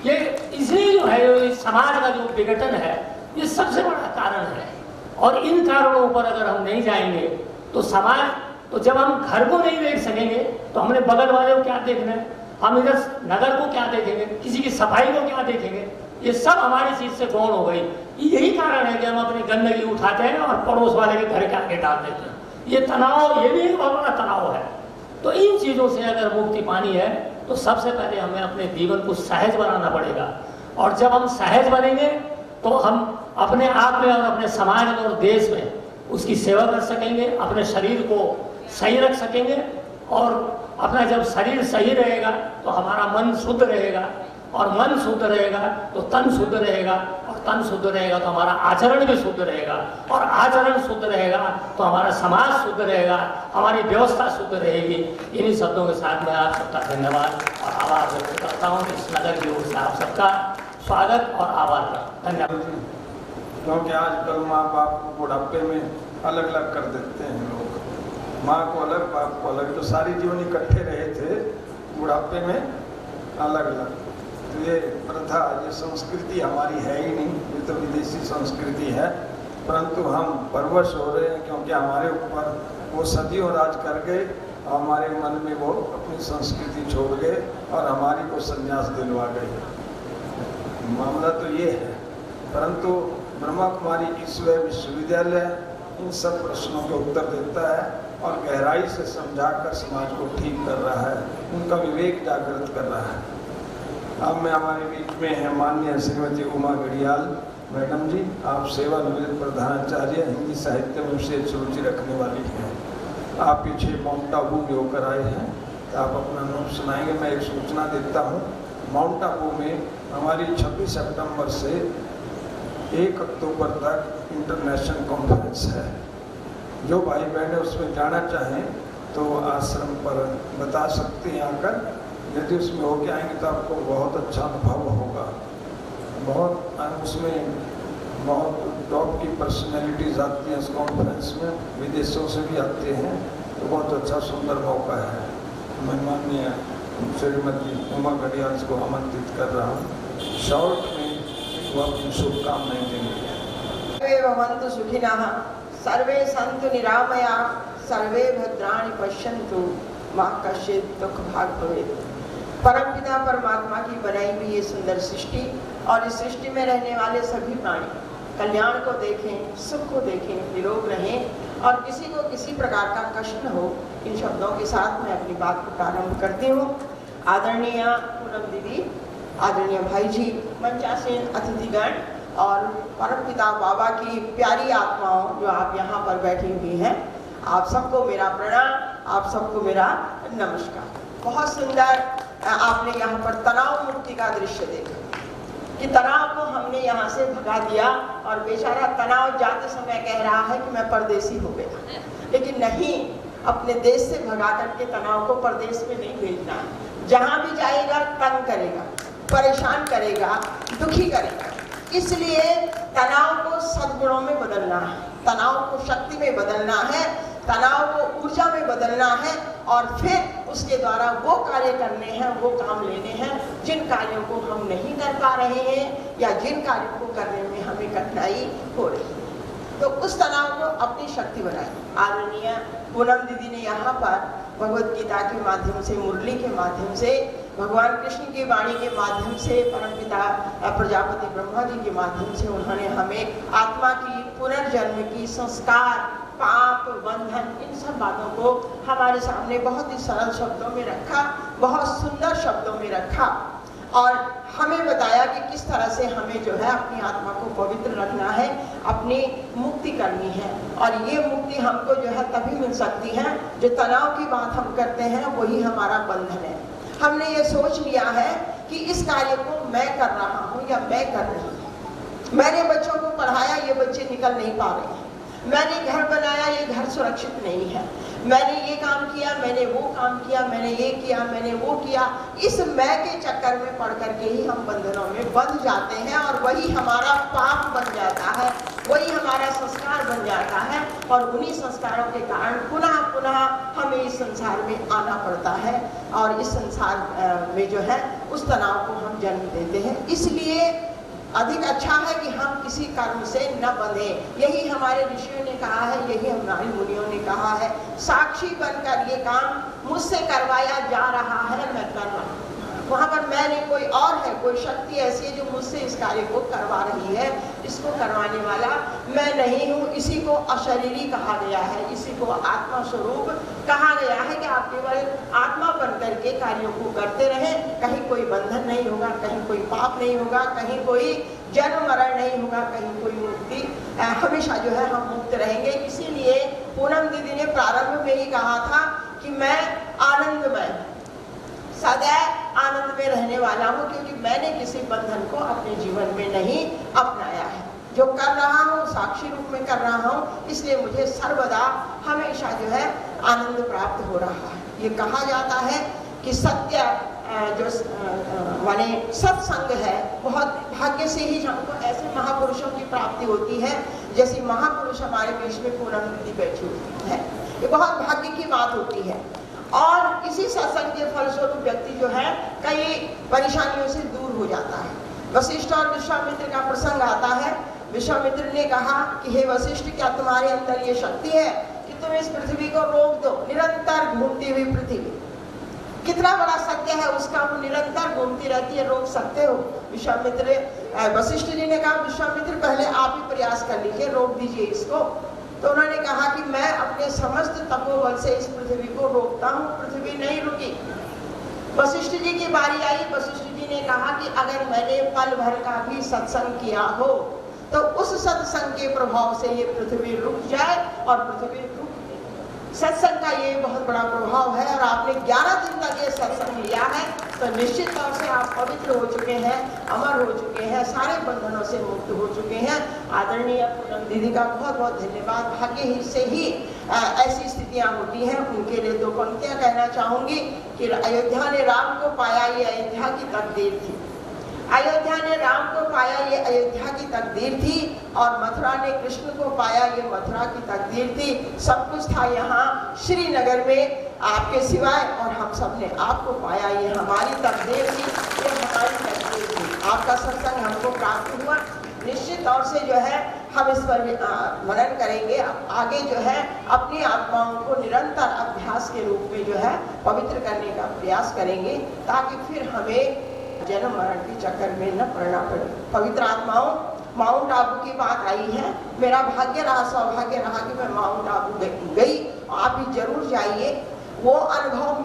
ये इसलिए जो है समाज का जो विघटन है, ये सबसे बड़ा कारण है। और इन कारणों पर अगर हम नहीं जाएंगे तो समाज, तो जब हम घर को नहीं देख सकेंगे तो हमने बगल वाले को क्या देखना है, हम इधर नगर को क्या देखेंगे, किसी की सफाई को क्या देखेंगे। ये सब हमारी चीज से गौण हो गई। यही कारण है कि हम अपनी गंदगी उठाते हैं और पड़ोस वाले के घर के आगे डाल देते हैं। ये तनाव, ये भी एक बहुत बड़ा तनाव है। तो इन चीजों से अगर मुक्ति पानी है तो सबसे पहले हमें अपने जीवन को सहज बनाना पड़ेगा। और जब हम सहज बनेंगे तो हम अपने आप में और अपने समाज में और देश में उसकी सेवा कर सकेंगे, अपने शरीर को सही रख सकेंगे। और अपना जब शरीर सही रहेगा तो हमारा मन शुद्ध रहेगा, और मन शुद्ध रहेगा तो तन शुद्ध रहेगा, और तन शुद्ध रहेगा तो हमारा आचरण भी शुद्ध रहेगा, और आचरण शुद्ध रहेगा तो हमारा समाज शुद्ध रहेगा, हमारी व्यवस्था शुद्ध रहेगी। इन्हीं शब्दों के साथ मैं आप सबका धन्यवाद और आभार व्यक्त करता हूँ। इस नगर की ओर से आप सबका स्वागत और आभार करता हूँ। धन्यवाद। क्योंकि आजकल माँ बाप को बुढ़ापे में अलग अलग कर देते हैं लोग, माँ को अलग बाप को अलग। जो सारी जीवन इकट्ठे रहे थे, बुढ़ापे में अलग अलग। तो ये प्रथा, ये संस्कृति हमारी है ही नहीं, ये तो विदेशी संस्कृति है। परंतु हम परवश हो रहे हैं क्योंकि हमारे ऊपर वो सदियों राज कर गए, हमारे मन में वो अपनी संस्कृति छोड़ गए और हमारी को संन्यास दिलवा गए। मामला तो ये है। परंतु ब्रह्मा कुमारी ईश्वर विश्वविद्यालय इन सब प्रश्नों के उत्तर देता है और गहराई से समझाकर समाज को ठीक कर रहा है, उनका विवेक जागृत कर रहा है। अब मैं हमारे बीच में है माननीय श्रीमती उमा गढ़ियाल मैडम जी, आप सेवानिवृत्त प्रधानाचार्य, हिंदी साहित्य में विशेष रुचि रखने वाली हैं। आप पीछे माउंट आबू में होकर आए हैं, तो आप अपना नाम सुनाएंगे। मैं एक सूचना देता हूँ, माउंट आबू में हमारी 26 सितंबर से 1 अक्टूबर तक इंटरनेशनल कॉन्फ्रेंस है। जो भाई बहनें उसमें जाना चाहें तो आश्रम पर बता सकते हैं आकर। यदि उसमें होके आएंगे तो आपको बहुत अच्छा अनुभव होगा। उसमें बहुत टॉप की पर्सनैलिटीज़ आती हैं इस कॉन्फ्रेंस में, विदेशों से भी आते हैं, तो बहुत अच्छा सुंदर मौका है। मैं माननीय श्रीमती उमा गढ़ियाल को आमंत्रित कर रहा हूँ। शॉर्ट में वो अपनी शुभकामनाएं देंगे। सर्वे भवन्तु सुखिनः, सर्वे सन्तु निरामया, सर्वे भद्राणि पश्यन्तु, मा कश्चित् दुःख भाग् भवेत्। परमपिता परमात्मा की बनाई हुई ये सुंदर सृष्टि और इस सृष्टि में रहने वाले सभी प्राणी कल्याण को देखें, सुख को देखें, निरोग रहें और किसी को किसी प्रकार का कष्ट न हो। इन शब्दों के साथ मैं अपनी बात को प्रारंभ करती हूँ। आदरणीय पूनम दीदी, आदरणीय भाई जी, मंचासीन अतिथिगण और परमपिता बाबा की प्यारी आत्माओं जो आप यहाँ पर बैठी हुई हैं, आप सबको मेरा प्रणाम, आप सबको मेरा नमस्कार। बहुत सुंदर आपने यहाँ पर तनाव मुक्ति का दृश्य देखा कि तनाव को हमने यहाँ से भगा दिया और बेचारा तनाव जाते समय कह रहा है कि मैं परदेसी हो गया, लेकिन नहीं, अपने देश से भगा करके तनाव को परदेश में नहीं भेजना है। जहाँ भी जाएगा तंग करेगा, परेशान करेगा, दुखी करेगा। इसलिए तनाव को सद्गुणों में बदलना है, तनाव को शक्ति में बदलना है, तनाव को ऊर्जा में बदलना है और फिर उसके द्वारा वो कार्य करने हैं, वो काम लेने हैं जिन कार्यों को हम नहीं कर पा रहे हैं या जिन कार्यों को करने में हमें कठिनाई हो रही है। तो उस तनाव को अपनी शक्ति बनाए। आदरणीय पूनम दीदी ने यहाँ पर भगवत गीता के माध्यम से, मुरली के माध्यम से, भगवान कृष्ण की वाणी के माध्यम से, परमपिता प्रजापति ब्रह्मा जी के माध्यम से उन्होंने हमें आत्मा की, पुनर्जन्म की, संस्कार, पाप, बंधन, इन सब बातों को हमारे सामने बहुत ही सरल शब्दों में रखा, बहुत सुंदर शब्दों में रखा और हमें बताया कि किस तरह से हमें जो है अपनी आत्मा को पवित्र रखना है, अपनी मुक्ति करनी है। और ये मुक्ति हमको जो है तभी मिल सकती है जो तनाव की बात हम करते हैं, वही हमारा बंधन है। हमने ये सोच लिया है कि इस कार्य को मैं कर रहा हूँ या मैं कर रही हूँ। मैंने बच्चों को पढ़ाया, ये बच्चे निकल नहीं पा रहे हैं। मैंने घर बनाया, ये घर सुरक्षित नहीं है। मैंने ये काम किया, मैंने वो काम किया, मैंने ये किया, मैंने वो किया। इस मैं के चक्कर में पड़ करके ही हम बंधनों में बंध जाते हैं और वही हमारा पाप बन जाता है, वही हमारा संस्कार बन जाता है और उन्हीं संस्कारों के कारण पुनः पुनः हमें इस संसार में आना पड़ता है और इस संसार में जो है उस तनाव को हम जन्म देते हैं। इसलिए अधिक अच्छा है कि हम किसी कर्म से न बंधे। यही हमारे ऋषियों ने कहा है, यही हमारे मुनियों ने कहा है। साक्षी बनकर ये काम मुझसे करवाया जा रहा है, मैं कर रहा हूँ। वहाँ पर मैं नहीं, कोई और है, कोई शक्ति ऐसी है जो मुझसे इस कार्य को करवा रही है। इसको करवाने वाला मैं नहीं हूँ। इसी को अशरीरी कहा गया है, इसी को आत्मा स्वरूप कहा गया है कि आप केवल आत्मा बन करके कार्यों को करते रहें। कहीं कोई बंधन नहीं होगा, कहीं कोई पाप नहीं होगा, कहीं कोई जन्म मरण नहीं होगा, कहीं कोई मुक्ति, हमेशा जो है हम मुक्त रहेंगे। इसीलिए पूनम दीदी ने प्रारंभ में ही कहा था कि मैं आनंदमय, सदैव आनंद में रहने वाला हूँ, क्योंकि मैंने किसी बंधन को अपने जीवन में नहीं अपनाया है। जो कर रहा हूँ साक्षी रूप में कर रहा हूँ, इसलिए मुझे सर्वदा हमेशा जो है आनंद प्राप्त हो रहा है। ये कहा जाता है कि सत्य जो माने सत्संग है, बहुत भाग्य से ही हमको ऐसे महापुरुषों की प्राप्ति होती है। जैसे महापुरुष हमारे बीच में पूनम दीदी बैठी होती है, ये बहुत भाग्य की बात होती है। और इसी सत्संग के फलस्वरूप व्यक्ति जो है कई परेशानियों से दूर हो जाता है। वशिष्ठ और विश्वामित्र का प्रसंग आता है। विश्वामित्र ने कहा कि हे वशिष्ठ, क्या तुम्हारे अंदर ये शक्ति है कि तुम इस पृथ्वी को रोक दो, निरंतर घूमती हुई पृथ्वी। कितना बड़ा सत्य है उसका, वो निरंतर घूमती रहती है, रोक सकते हो? वशिष्ठ जी ने कहा विश्वामित्र पहले आप ही प्रयास कर लीजिए, रोक दीजिए इसको। तो उन्होंने कहा कि मैं अपने समस्त तपोबल से इस पृथ्वी को रोकता हूँ, पृथ्वी नहीं रुकी। वशिष्ठ जी की बारी आई। वशिष्ठ जी ने कहा कि अगर मैंने पल भर का भी सत्संग किया हो तो उस सत्संग के प्रभाव से ये पृथ्वी रुक जाए, और पृथ्वी रुक गई। सत्संग का ये बहुत बड़ा प्रभाव है और आपने 11 दिन तक ये सत्संग लिया है तो निश्चित तौर से आप पवित्र हो चुके हैं, अमर हो चुके हैं, सारे बंधनों से मुक्त हो चुके हैं। आदरणीय पूनम दीदी का बहुत बहुत धन्यवाद। भाग्य ही से ही ऐसी स्थितियां होती हैं। उनके लिए 2 पंक्तियां कहना चाहूंगी कि अयोध्या ने राम को पाया, ये अयोध्या की तकदीर थी। अयोध्या ने राम को पाया, ये अयोध्या की तकदीर थी। और मथुरा ने कृष्ण को पाया, ये मथुरा की तकदीर थी। सब कुछ था यहाँ श्रीनगर में आपके सिवाय, और हम सब ने आपको पाया, ये हमारी तकदीर थी, ये हमारी तकदीर थी। आपका सत्संग हमको प्राप्त हुआ। निश्चित तौर से जो है हम इस पर मनन करेंगे। आगे जो है अपनी आत्माओं को निरंतर अभ्यास के रूप में जो है पवित्र करने का प्रयास करेंगे, ताकि फिर हमें जन्म मरण के चक्कर में न पड़ना पड़े। पवित्र आत्माओं, माउंट आबू की बात आई है। मेरा भाग्य रहा, सौभाग्य रहा कि मैं माउंट आबू गई। आप भी जरूर जाइए। वो अनुभव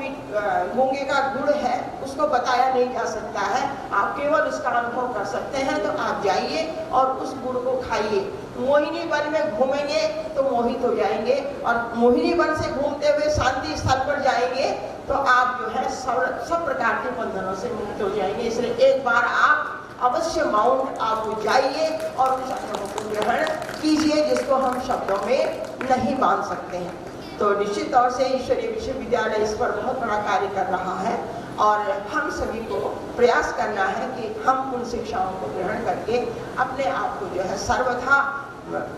गूंगे का गुड़ है, उसको बताया नहीं जा सकता है। आप केवल उसका अनुभव कर सकते हैं। तो आप जाइए और उस गुड़ को खाइए। मोहिनी वन में घूमेंगे तो मोहित हो जाएंगे, और मोहिनी वन से घूमते हुए शांति स्थल पर जाएंगे तो आप जो है सब प्रकार के बंधनों से मुक्त हो जाएंगे। इसलिए एक बार आप अवश्य माउंट आबू जाइए और उन अनुभवों को ग्रहण कीजिए, जिसको हम शब्दों में नहीं मान सकते हैं। तो निश्चित तौर से ईश्वरीय विश्वविद्यालय इस पर बहुत बड़ा कार्य कर रहा है और हम सभी को प्रयास करना है कि हम उन शिक्षाओं को ग्रहण करके अपने आप को जो है सर्वथा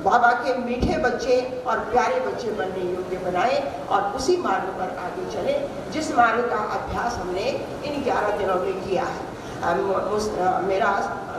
बाबा के मीठे बच्चे और प्यारे बच्चे बनने योग्य बनाए और उसी मार्ग पर आगे चले जिस मार्ग का अभ्यास हमने इन 11 दिनों में किया है। मेरा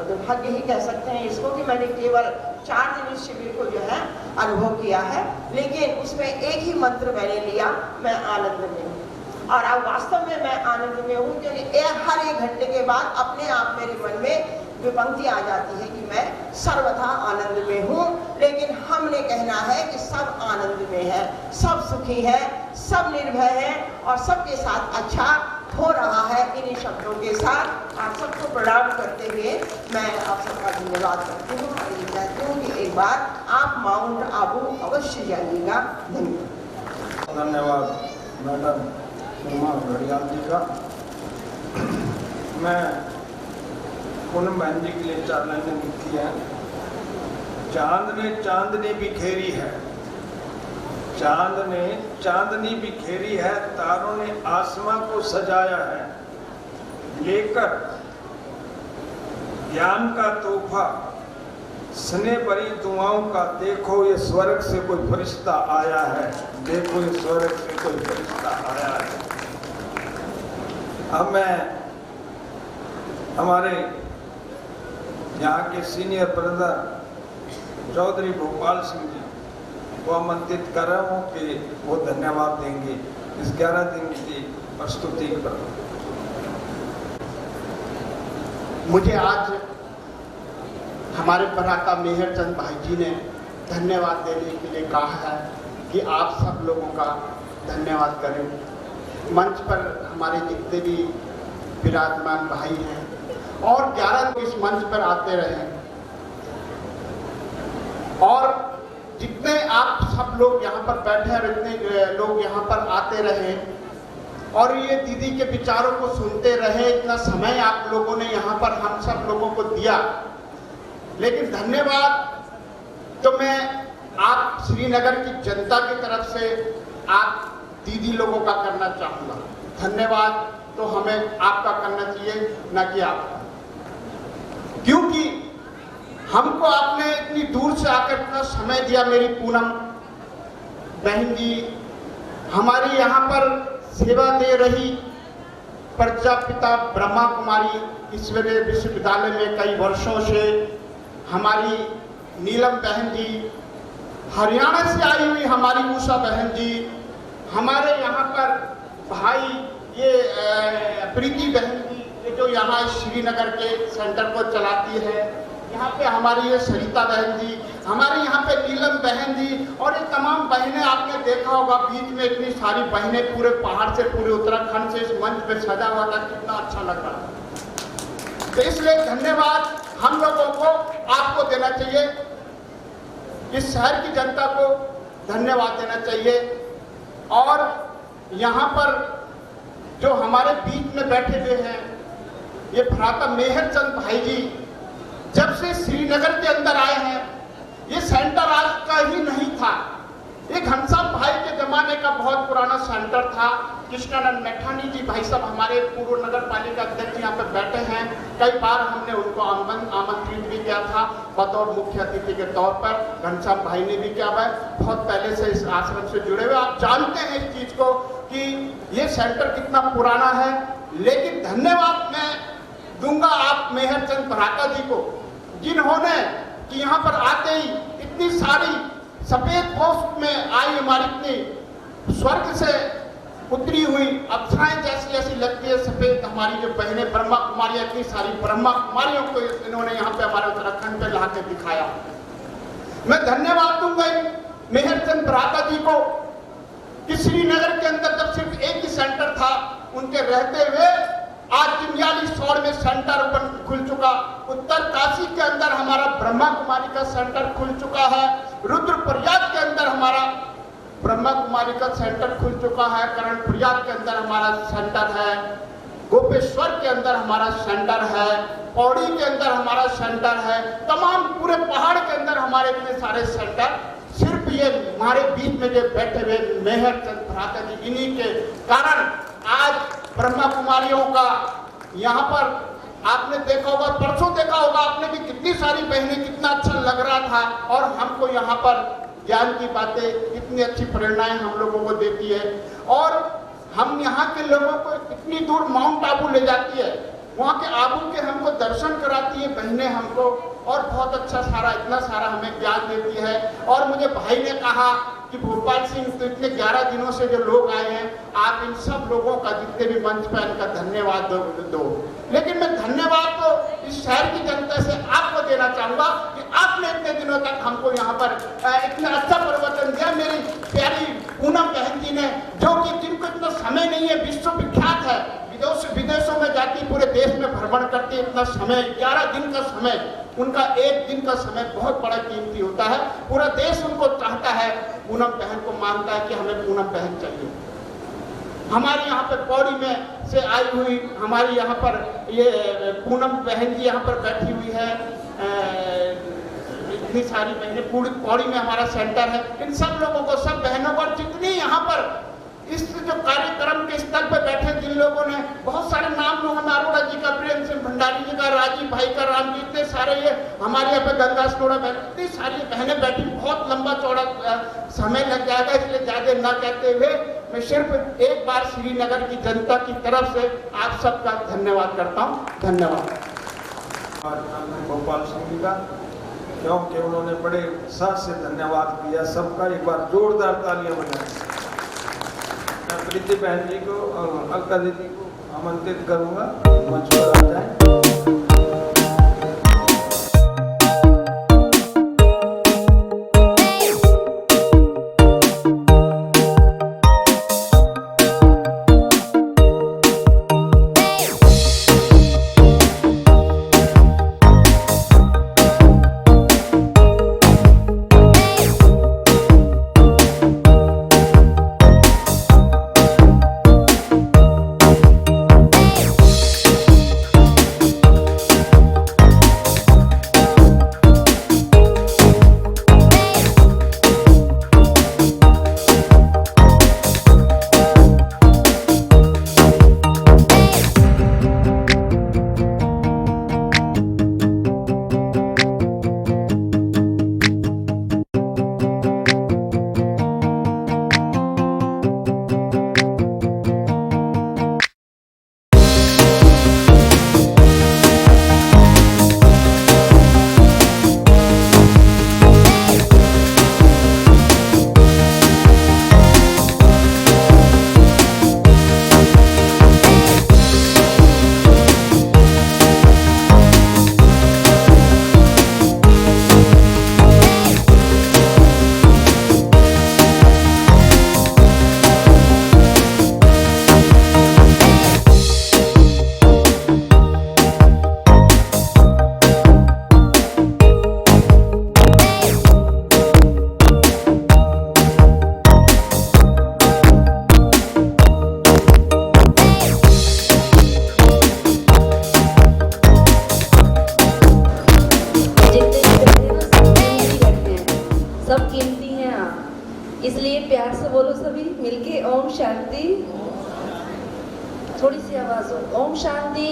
दुर्भाग्य ही कह सकते हैं इसको कि मैंने केवल 4 दिन इस शिविर को जो है अनुभव किया है, लेकिन उसमें एक ही मंत्र मैंने लिया, मैं आनंद में हूँ। और अब वास्तव में मैं आनंद में हूँ क्योंकि हर 1 घंटे के बाद अपने आप मेरे मन में विपंक्ति आ जाती है कि मैं सर्वथा आनंद में हूँ। लेकिन हमने कहना है कि सब आनंद में है, सब सुखी है, सब निर्भय है और सबके साथ अच्छा हो रहा है। इन्हीं शब्दों के साथ आप सबको प्रणाम करते हुए मैं आप सबका धन्यवाद करती हूँ और ये कहती हूँ कि एक बार आप माउंट आबू अवश्य जाइएगा। धन्यवाद। धन्यवाद मैडम उमा घड़ियाल जी का। मैं पूनम बहन जी के लिए 4 लाइनें लिखी हैं। चांद ने चांदनी बिखेरी है, चांद ने चांदनी बिखेरी है, तारों ने आसमां को सजाया है, लेकर ज्ञान का तोहफा स्नेह भरी दुआओं का। देखो ये स्वर्ग से कोई फरिश्ता आया है, देखो ये स्वर्ग से कोई फरिश्ता आया है। अब मैं हमारे यहाँ के सीनियर ब्रदर चौधरी भोपाल सिंह जी को आमंत्रित कर रहा हूँ कि वो धन्यवाद देंगे इस 11 दिन की प्रस्तुति पर। मुझे आज हमारे भ्राता मेहरचंद भाई जी ने धन्यवाद देने के लिए कहा है कि आप सब लोगों का धन्यवाद करें। मंच पर हमारे जितने भी विराजमान भाई हैं और 11 लोग इस मंच पर आते रहे और जितने आप सब लोग यहाँ पर बैठे और इतने लोग यहाँ पर आते रहे और ये दीदी के विचारों को सुनते रहे, इतना समय आप लोगों ने यहाँ पर हम सब लोगों को दिया। लेकिन धन्यवाद तो मैं आप श्रीनगर की जनता की तरफ से आप दीदी लोगों का करना चाहूँगा। धन्यवाद तो हमें आपका करना चाहिए, न कि आपका, क्योंकि हमको आपने इतनी दूर से आकर इतना समय दिया। मेरी पूनम बहन जी हमारी यहाँ पर सेवा दे रही, प्रजापिता ब्रह्मा कुमारी ईश्वरीय विश्वविद्यालय में कई वर्षों से हमारी नीलम बहन जी, हरियाणा से आई हुई हमारी उषा बहन जी, हमारे यहाँ पर भाई ये प्रीति बहन जी जो यहाँ श्रीनगर के सेंटर को चलाती है, यहाँ पे हमारी ये सरिता बहन जी, हमारे यहाँ पे नीलम बहन जी और ये तमाम बहनें आपने देखा होगा बीच में इतनी सारी बहनें पूरे पहाड़ से पूरे उत्तराखंड से इस मंच पे सजा हुआ था, कितना अच्छा लग रहा था। तो इसलिए धन्यवाद हम लोगों को आपको देना चाहिए, इस शहर की जनता को धन्यवाद देना चाहिए। और यहाँ पर जो हमारे बीच में बैठे हुए हैं ये भ्राता मेहरचंद भाई जी जब से श्रीनगर के अंदर आए हैं, ये सेंटर आज का ही नहीं था, ये घनश्याम भाई के जमाने का बहुत पुराना सेंटर था। कृष्णानंद मैठानी जी भाई साहब हमारे पूर्व नगर पालिका अध्यक्ष यहाँ पे बैठे हैं, कई बार हमने उनको आमंत्रित भी किया था बतौर मुख्य अतिथि के तौर पर। घनश्याम भाई ने भी किया है, बहुत पहले से इस आश्रम से जुड़े हुए, आप जानते हैं इस चीज को कि ये सेंटर कितना पुराना है। लेकिन धन्यवाद मैं दूंगा आप मेहरचंद भ्राता जी को, जिन्होंने कि यहाँ पर आते ही इतनी सारी सफेद पोस्ट में आई, हमारी इतनी स्वर्ग से उतरी हुई अप्सराएं जैसी ऐसी लगती है सफेद हमारी जो बहनें ब्रह्मा कुमारियां, इतनी सारी ब्रह्मा कुमारियों को इन्होंने यहाँ पे हमारे उत्तराखंड पे ला के दिखाया। मैं धन्यवाद दूंगा मेहरचंद भ्राता जी को कि श्रीनगर के अंदर जब सिर्फ एक ही सेंटर था, उनके रहते हुए आज 43 में सेंटर खुल चुका। उत्तर काशी के अंदर हमारा ब्रह्मा कुमारी का सेंटर खुल चुका है, रुद्रप्रयाग के अंदर हमारा ब्रह्मा कुमारी का सेंटर खुल चुका है, कर्णप्रयाग के अंदर हमारा सेंटर है, गोपेश्वर के अंदर हमारा सेंटर है, पौड़ी के अंदर हमारा सेंटर है, तमाम पूरे पहाड़ के अंदर हमारे इतने सारे सेंटर। सिर्फ ये हमारे बीच में जो बैठे हुए मेहरचंद भ्राता जी, इन्हीं के कारण आज ब्रह्मा कुमारियों का यहाँ पर आपने देखा होगा, परसों देखा होगा आपने कि कितनी सारी बहनें, कितना अच्छा लग रहा था। और हमको यहाँ पर ज्ञान की बातें, इतनी अच्छी प्रेरणाएं हम लोगों को देती है। और हम यहाँ के लोगों को इतनी दूर माउंट आबू ले जाती है, वहाँ के आबू के हमको दर्शन कराती है बहनें हमको, और बहुत अच्छा सारा, इतना सारा हमें ज्ञान देती है। और मुझे भाई ने कहा कि भोपाल सिंह तो इतने 11 दिनों से जो लोग आए हैं, आप इन सब लोगों का, जितने भी मंच पर इनका धन्यवाद दो। लेकिन मैं धन्यवाद तो इस शहर की जनता से आपको देना चाहूंगा कि आपने इतने दिनों तक हमको यहाँ पर इतना अच्छा प्रवचन दिया। मेरी प्यारी पूनम बहन जी ने, जो कि जिनको इतना समय नहीं है, विश्व विख्यात है, विदेशों में जाती, पूरे देश में भ्रमण करती, इतना समय, 11 दिन का समय, उनका एक दिन का समय बहुत बड़ा कीमती होता है। पूरा देश उनको चाहता है, पूनम बहन को मांगता है कि हमें पूनम बहन चाहिए। हमारे यहाँ पर पौड़ी में से आई हुई, हमारी यहाँ पर ये पूनम बहन जी यहाँ पर बैठी हुई है, इतनी सारी बहनें, पूरी पौड़ी में हमारा सेंटर है। इन सब लोगों को, सब बहनों पर, जितनी यहाँ पर इस जो कार्यक्रम के स्तर पर बैठे, जिन लोगों ने, बहुत सारे नाम लो, हम अरोड़ा जी का, प्रेम सिंह भंडारी जी का, राजीव भाई का, राम जी, इतने सारे, ये हमारे यहाँ पे गंगा स्टोड़ा बहन, इतनी सारी बहनें बैठी, बहुत लंबा चौड़ा समय लग जाएगा, इसलिए ज्यादा न कहते हुए मैं सिर्फ एक बार श्रीनगर की जनता की तरफ से आप सबका धन्यवाद करता हूँ। धन्यवाद भोपाल सिंह जी का, क्योंकि उन्होंने बड़े उत्साह से धन्यवाद दिया सबका। एक बार जोरदार तालियां बजाएं। प्रीति बहन जी को, अलका दीदी को आमंत्रित करूंगा, मंच पर आ जाए। इसलिए प्यार से बोलो सभी मिलके, ओम शांति। थोड़ी सी आवाज हो, ओम शांति।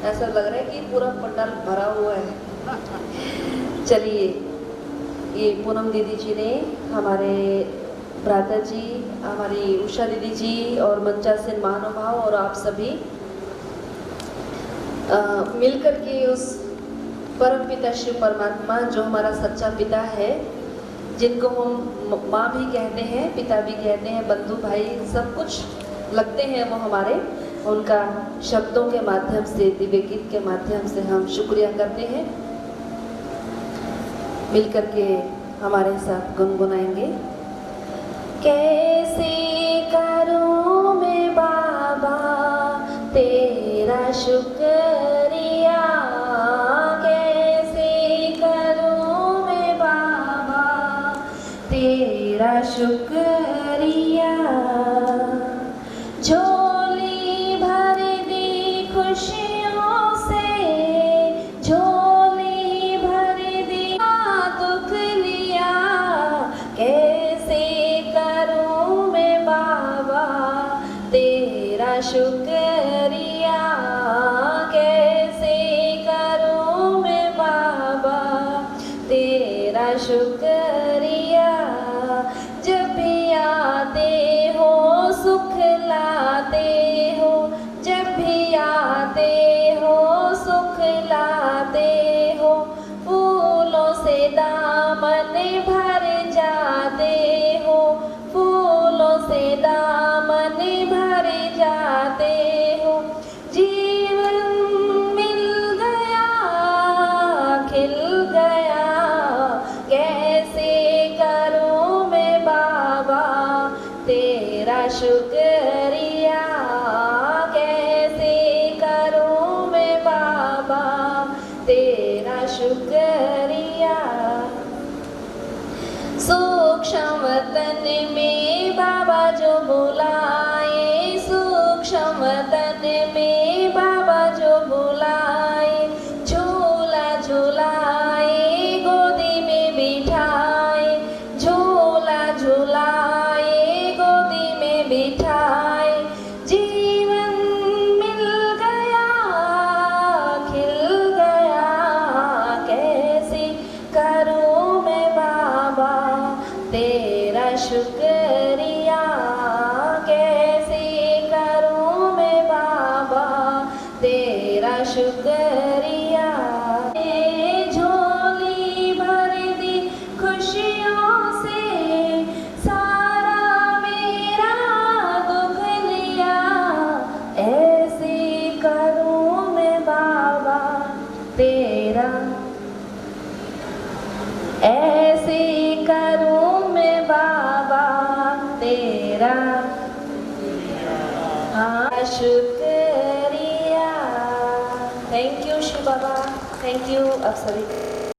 ऐसा लग रहा है कि पूरा पंडाल भरा हुआ है। चलिए, ये पूनम दीदी जी ने, हमारे भ्राता जी, हमारी उषा दीदी जी और मंचासीन महानुभाव और आप सभी मिलकर के उस परम पिता शिव परमात्मा, जो हमारा सच्चा पिता है, जिनको हम माँ भी कहते हैं, पिता भी कहते हैं, बंधु भाई सब कुछ लगते हैं वो हमारे, उनका शब्दों के माध्यम से, दिव्य गीत के माध्यम से हम शुक्रिया करते हैं। मिलकर के हमारे साथ गुनगुनाएंगे। कैसे करूं मैं बाबा तेरा शुक्रिया, कैसे करूं मैं बाबा तेरा शुक्रिया, झोली भर दी खुशियों से, झोली भर दी दुख लिया, कैसे करूं मैं बाबा तेरा शुक्रिया। सूक्ष्म वतन में बाबा जो बुलाए, सूक्ष्म वतन में बाबा जो बुलाए, झूला झूलाए गोदी में बिठाए, झूला झूलाए गोदी में बिठाए। जीवन मिल गया खिल गया, कैसे करूं मैं बाबा तेरा शुक्रिया, कैसे करूं मैं बाबा तेरा शुक्रिया। झोली भर दी खुशियों से, सारा मेरा दुख लिया, ऐसे करूं मैं बाबा तेरा, ऐसे करूं मैं बाबा तेरा हाँ शुक्रिया। Thank you Shiv Baba, thank you आप सभी।